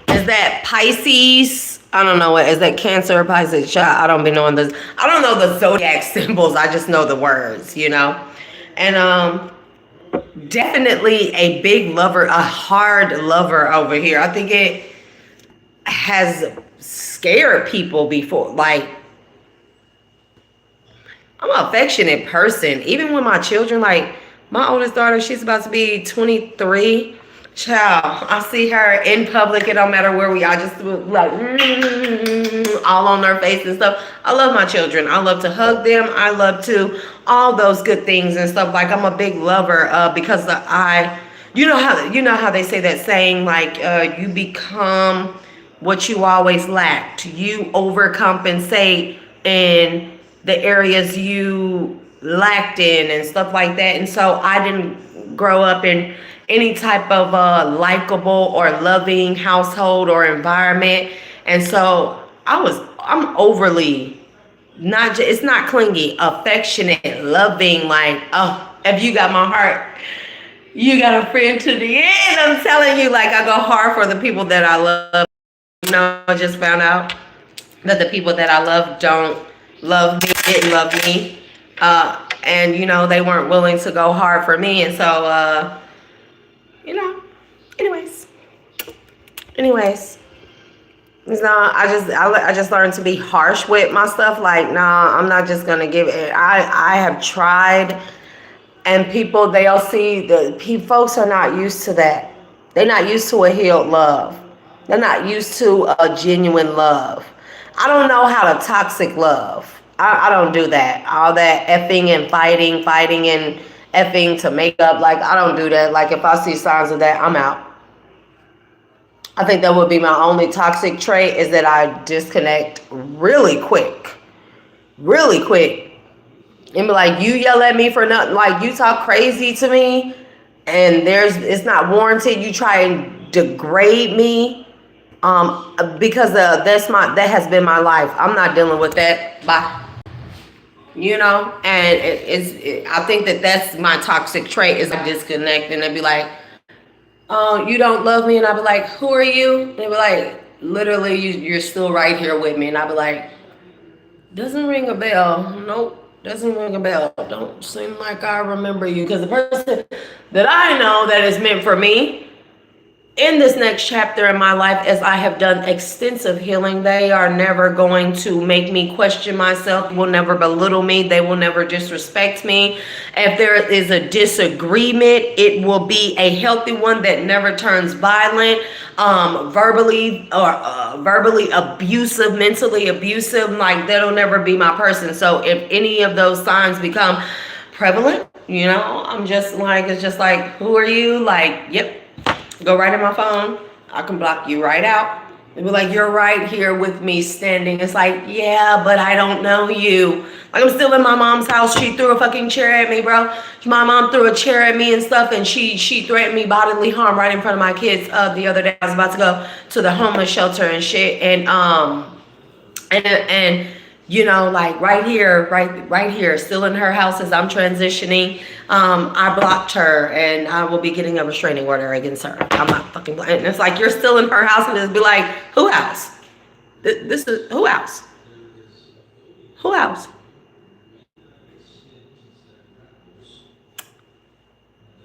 Is that Pisces? I don't know what. Is that Cancer or Pisces? I don't be knowing this. I don't know the zodiac symbols. I just know the words, you know? And definitely a big lover, a hard lover over here. I think it has scared people before. Like, I'm an affectionate person. Even with my children, like my oldest daughter, she's about to be 23. Child, I see her in public. It don't matter where we are. Just like all on their face and stuff. I love my children. I love to hug them. I love to all those good things and stuff. Like, I'm a big lover because you know how they say that saying, like, you become what you always lacked. You overcompensate in the areas you lacked in and stuff like that. And so I didn't grow up in any type of likable or loving household or environment. And so I'm overly, it's not clingy, affectionate, loving, like, oh, if you got my heart, you got a friend to the end. I'm telling you, like, I go hard for the people that I love. You know, I just found out that the people that I love don't love me, didn't love me. And, you know, they weren't willing to go hard for me. And so, you know, anyways. I just learned to be harsh with my stuff. Like, nah, I'm not just going to give it. I have tried. And people, they'll see folks are not used to that. They're not used to a healed love. They're not used to a genuine love. I don't know how to toxic love. I don't do that. All that effing and fighting and effing to make up. Like, I don't do that. Like, if I see signs of that, I'm out. I think that would be my only toxic trait, is that I disconnect really quick. Really quick. And be like, you yell at me for nothing. Like, you talk crazy to me and it's not warranted. You try and degrade me. Because that has been my life. I'm not dealing with that. Bye. You know, and I think that's my toxic trait, is I disconnect, and they'd be like, oh, you don't love me? And I'd be like, who are you? And they'd be like, literally, you're still right here with me. And I'd be like, doesn't ring a bell. Nope, doesn't ring a bell. Don't seem like I remember you. Because the person that I know that is meant for me in this next chapter in my life, as I have done extensive healing, they are never going to make me question myself, will never belittle me, they will never disrespect me. If there is a disagreement, it will be a healthy one that never turns violent, verbally or verbally abusive, mentally abusive. Like, that'll never be my person. So if any of those signs become prevalent, I'm just like, it's just like, who are you? Like, yep, go right in my phone. I can block you right out. They be like, you're right here with me standing. It's like, yeah, but I don't know you. Like, I'm still in my mom's house. She threw a fucking chair at me, bro. My mom threw a chair at me and stuff, and she threatened me bodily harm right in front of my kids. The other day, I was about to go to the homeless shelter and shit, and like right here, still in her house as I'm transitioning. I blocked her, and I will be getting a restraining order against her. I'm not fucking blind. And it's like, you're still in her house, and just be like, who else? This is who else? Who else?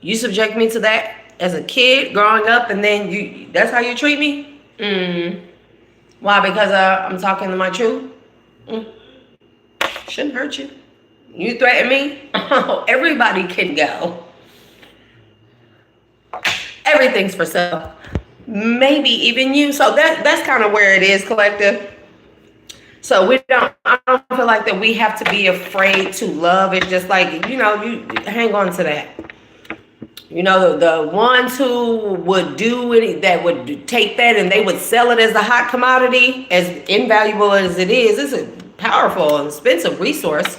You subject me to that as a kid growing up, and then that's how you treat me? Why? Because I'm talking to my truth? Shouldn't hurt you. You threaten me? Everybody can go. Everything's for sale. Maybe even you. So that's kind of where it is, collective. So I don't feel like that we have to be afraid to love. It's just like, you hang on to that. The ones who would do it, that would take that and they would sell it as a hot commodity, as invaluable as it is, it's a powerful and expensive resource,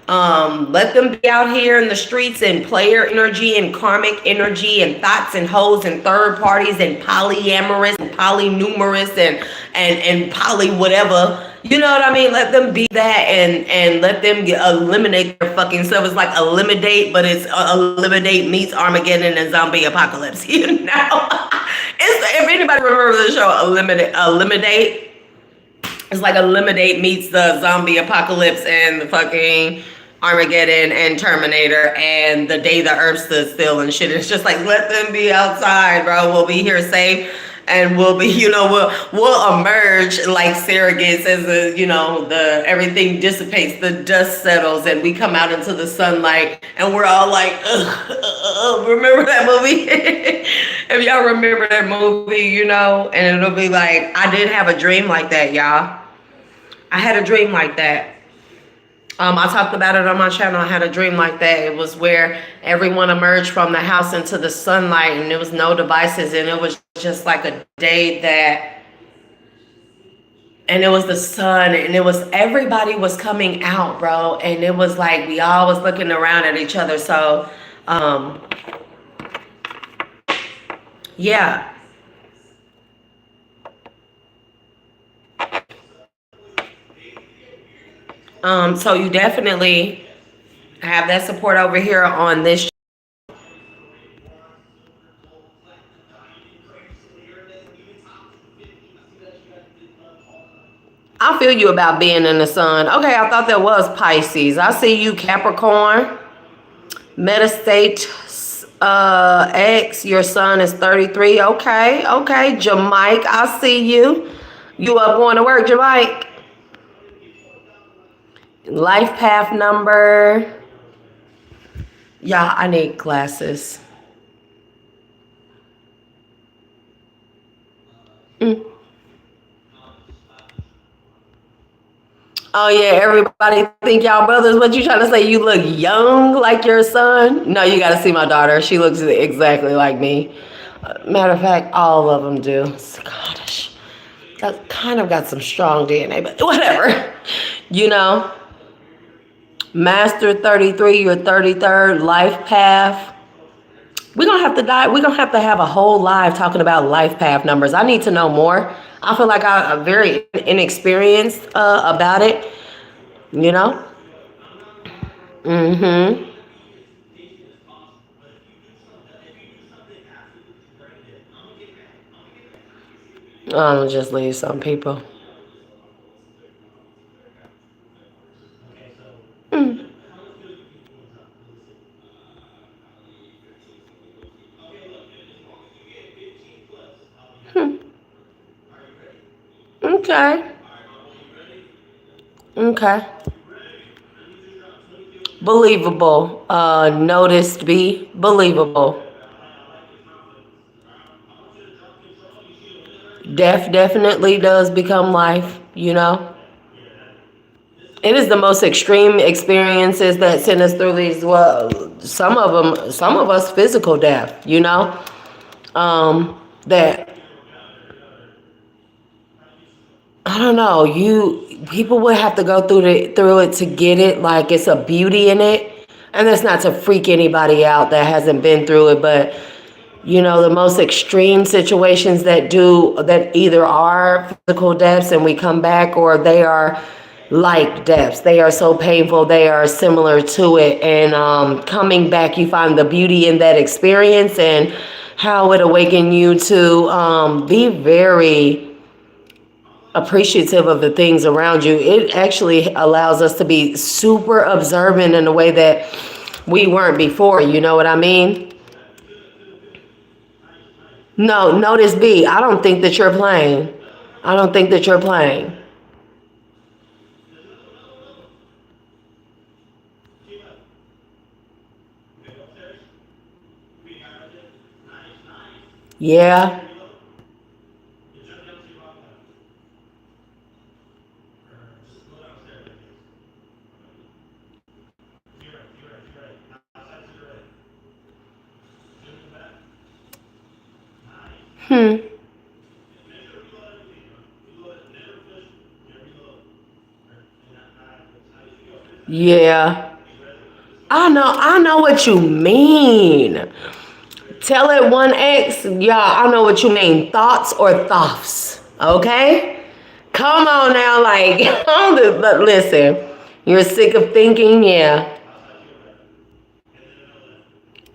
let them be out here in the streets and player energy and karmic energy and thoughts and hoes and third parties and polyamorous and polynumerous and poly whatever. You know what I mean? Let them be that and let them eliminate their fucking self. It's like eliminate, but it's eliminate meets Armageddon and zombie apocalypse. If anybody remembers the show Eliminate, it's like Eliminate meets the zombie apocalypse and the fucking Armageddon and Terminator and the day the earth stood still and shit. It's just like, let them be outside, bro. We'll be here safe, and we'll be, we'll emerge like surrogates as the everything dissipates, the dust settles, and we come out into the sunlight, and we're all like, remember that movie? If y'all remember that movie, and it'll be like, I did have a dream like that, y'all. I had a dream like that. I talked about it on my channel. I had a dream like that. It was where everyone emerged from the house into the sunlight, and there was no devices, and it was just like a day and it was the sun, and it was, everybody was coming out, bro, and it was like we all was looking around at each other. So, yeah. So you definitely have that support over here on this. I feel you about being in the sun. Okay, I thought that was Pisces. I see you, Capricorn. Metastate X, your son is 33. Okay. Jamaica, I see you. You up going to work, Jamaica? Life path number. Yeah, I need glasses. Oh yeah, everybody think y'all brothers. What you trying to say? You look young like your son? No, you got to see my daughter. She looks exactly like me. Matter of fact, all of them do. Scottish. That kind of got some strong DNA, but whatever. Master 33, your 33rd life path. We're going to have to die. We're going to have a whole live talking about life path numbers. I need to know more. I feel like I'm very inexperienced about it. Mm-hmm. I'm going to just leave some people. Mm. Okay. Okay. Believable. Noticed B. Believable. Death definitely does become life, you know. It is the most extreme experiences that send us through these, well, some of us physical death, you know. That I don't know, people would have to go through it to get it. Like, it's a beauty in it. And that's not to freak anybody out that hasn't been through it, but you know, the most extreme situations that either are physical deaths and we come back, or they are like deaths. They are so painful, they are similar to it. And coming back, you find the beauty in that experience and how it awakened you to be very appreciative of the things around you. It actually allows us to be super observant in a way that we weren't before. You know what I mean? No, notice B. I don't think that you're playing. I don't think that you're playing. Yeah. Hmm. Yeah. I know what you mean. Tell it 1X. Yeah, I know what you mean. Thoughts or thoughts. Okay? Come on now, like, but listen. You're sick of thinking, yeah.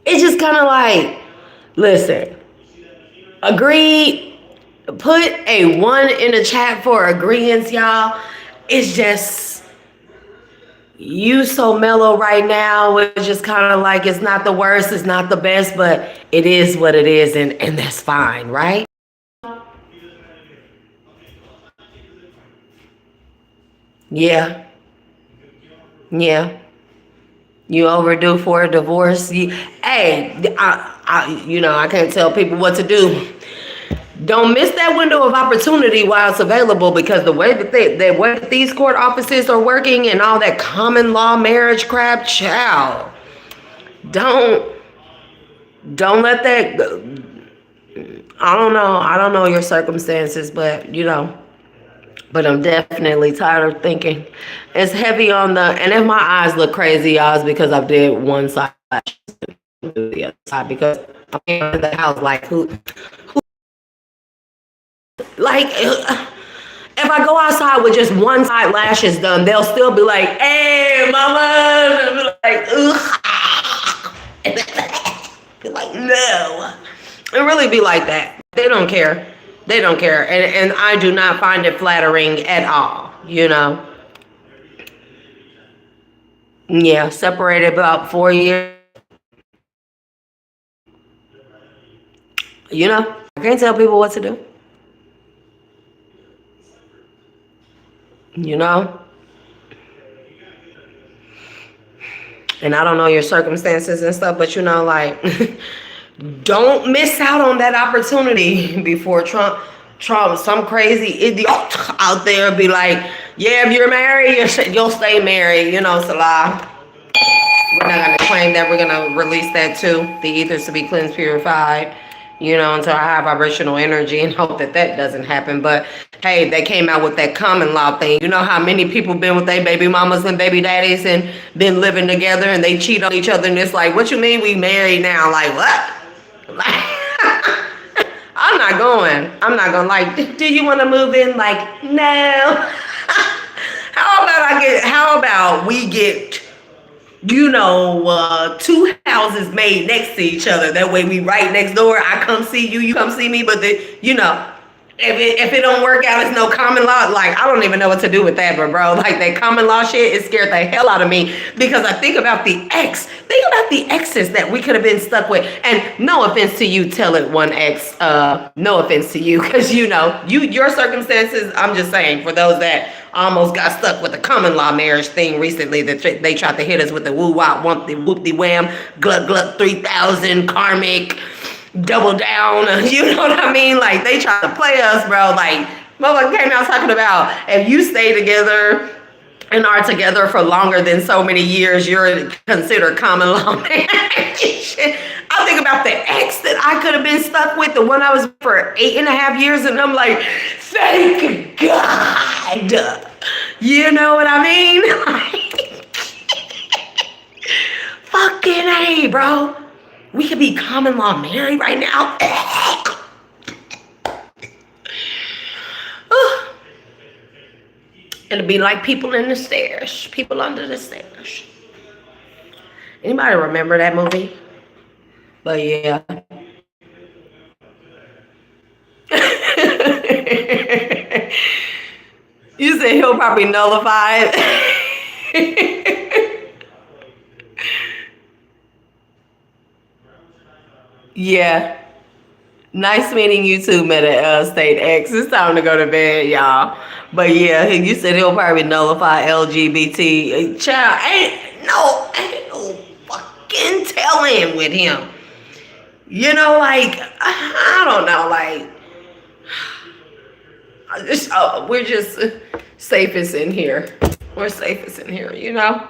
It's just kind of like, listen, agreed. Put a 1 in the chat for agreements, y'all. It's just, you so mellow right now. It's just kind of like, it's not the worst, it's not the best, but it is what it is, and that's fine, right? Yeah. Yeah. You overdue for a divorce. Hey, I can't tell people what to do. Don't miss that window of opportunity while it's available, because the way that these court offices are working and all that common law marriage crap, child. Don't don't let that go. I don't know. I don't know your circumstances, but but I'm definitely tired of thinking. It's heavy on and if my eyes look crazy, y'all, it's because I did one side, the other side, because I'm in the house like who like if I go outside with just one side lashes done, they'll still be like, "Hey, mama," and be like, "Ugh," be like, "No," and really be like that. They don't care. They don't care, and I do not find it flattering at all. Yeah, separated about 4 years. I can't tell people what to do. You know, and I don't know your circumstances and stuff, but like, don't miss out on that opportunity before Trump, some crazy idiot out there be like, yeah, if you're married, you'll stay married. Salah. We're not going to claim that. We're going to release that too. The ethers to be cleansed, purified, into our high vibrational energy, and hope that doesn't happen. But hey, they came out with that common law thing. You know how many people been with their baby mamas and baby daddies and been living together, and they cheat on each other, and it's like, what you mean we married now? Like, what? Like, I'm not going, like, do you want to move in? Like, no. How about we get two houses made next to each other. That way we right next door. I come see you, you come see me. But If it don't work out, it's no common law. Like, I don't even know what to do with that, but bro, like that common law shit, it scared the hell out of me because I think about the exes that we could have been stuck with. And no offense to you, tell it one ex. No offense to you, because your circumstances. I'm just saying for those that almost got stuck with the common law marriage thing recently, that they tried to hit us with the woo wop whoop de wham glut glut 3000 karmic double down, you know what I mean? Like, they try to play us, bro. Like, motherfucker came out talking about if you stay together and are together for longer than so many years, you're considered common law marriage. I think about the ex that I could have been stuck with, the one I was for 8.5 years, and I'm like, thank God. You know what I mean? Like, fucking A, bro. We could be common law married right now. It'll be like people in the stairs, people under the stairs. Anybody remember that movie? But yeah. You said he'll probably nullify it. Yeah. Nice meeting you too, Meta State X. It's time to go to bed, y'all. But yeah, you said he'll probably nullify LGBT. Child, ain't no fucking telling with him. You know, like, I don't know, like, we're just safest in here. We're safest in here, you know?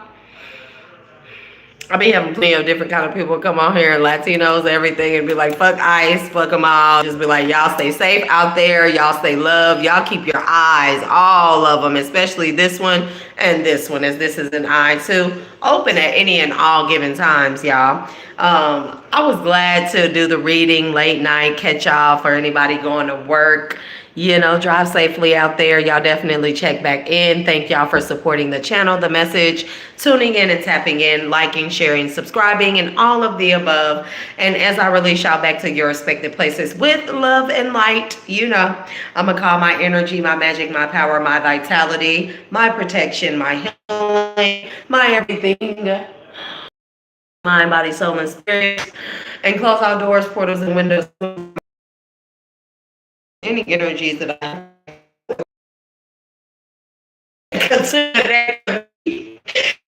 I be having plenty of different kind of people come on here, Latinos, everything, and be like, fuck ICE, fuck them all. Just be like, y'all stay safe out there. Y'all stay loved. Y'all keep your eyes, all of them, especially this one and this one, as this is an eye too, open at any and all given times, y'all. I was glad to do the reading late night, catch y'all for anybody going to work. You know, drive safely out there. Y'all definitely check back in. Thank y'all for supporting the channel, the message, tuning in and tapping in, liking, sharing, subscribing, and all of the above. And as I release y'all back to your respective places with love and light, you know, I'm going to call my energy, my magic, my power, my vitality, my protection, my healing, my everything, mind, body, soul, and spirit, and close all doors, portals, and windows. Any energies that I consider that, and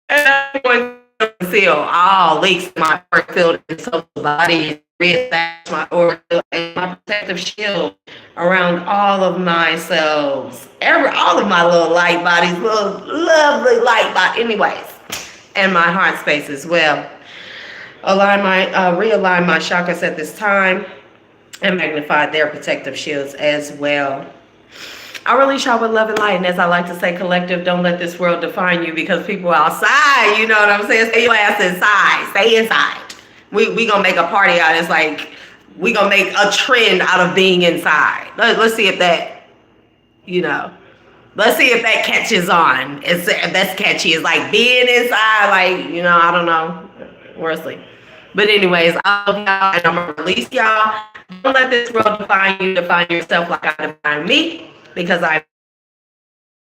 I'm going to conceal all leaks in my auric field and social body, reestablish my auric field and my protective shield around all of myself, all of my little light bodies, little lovely light body, anyways, and my heart space as well. Realign my chakras at this time, and magnify their protective shields as well. I release y'all with love and light, and as I like to say, collective, don't let this world define you, because people outside, you know what I'm saying? Stay your ass inside. Stay inside. We gonna make a party out. It's like we gonna make a trend out of being inside. Let's see if that, you know, let's see if that catches on. If that's catchy. It's like being inside, like, you know, I don't know. We're asleep. But anyways, I love y'all, and I'm gonna release y'all. Don't let this world define you. Define yourself like I define me, because I'm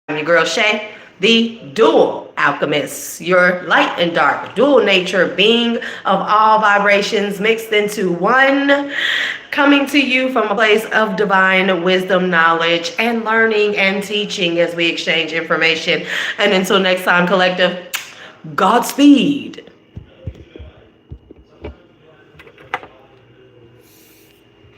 your girl Shay, the dual alchemist, your light and dark, dual nature being of all vibrations mixed into one, coming to you from a place of divine wisdom, knowledge, and learning and teaching as we exchange information. And until next time, collective, Godspeed.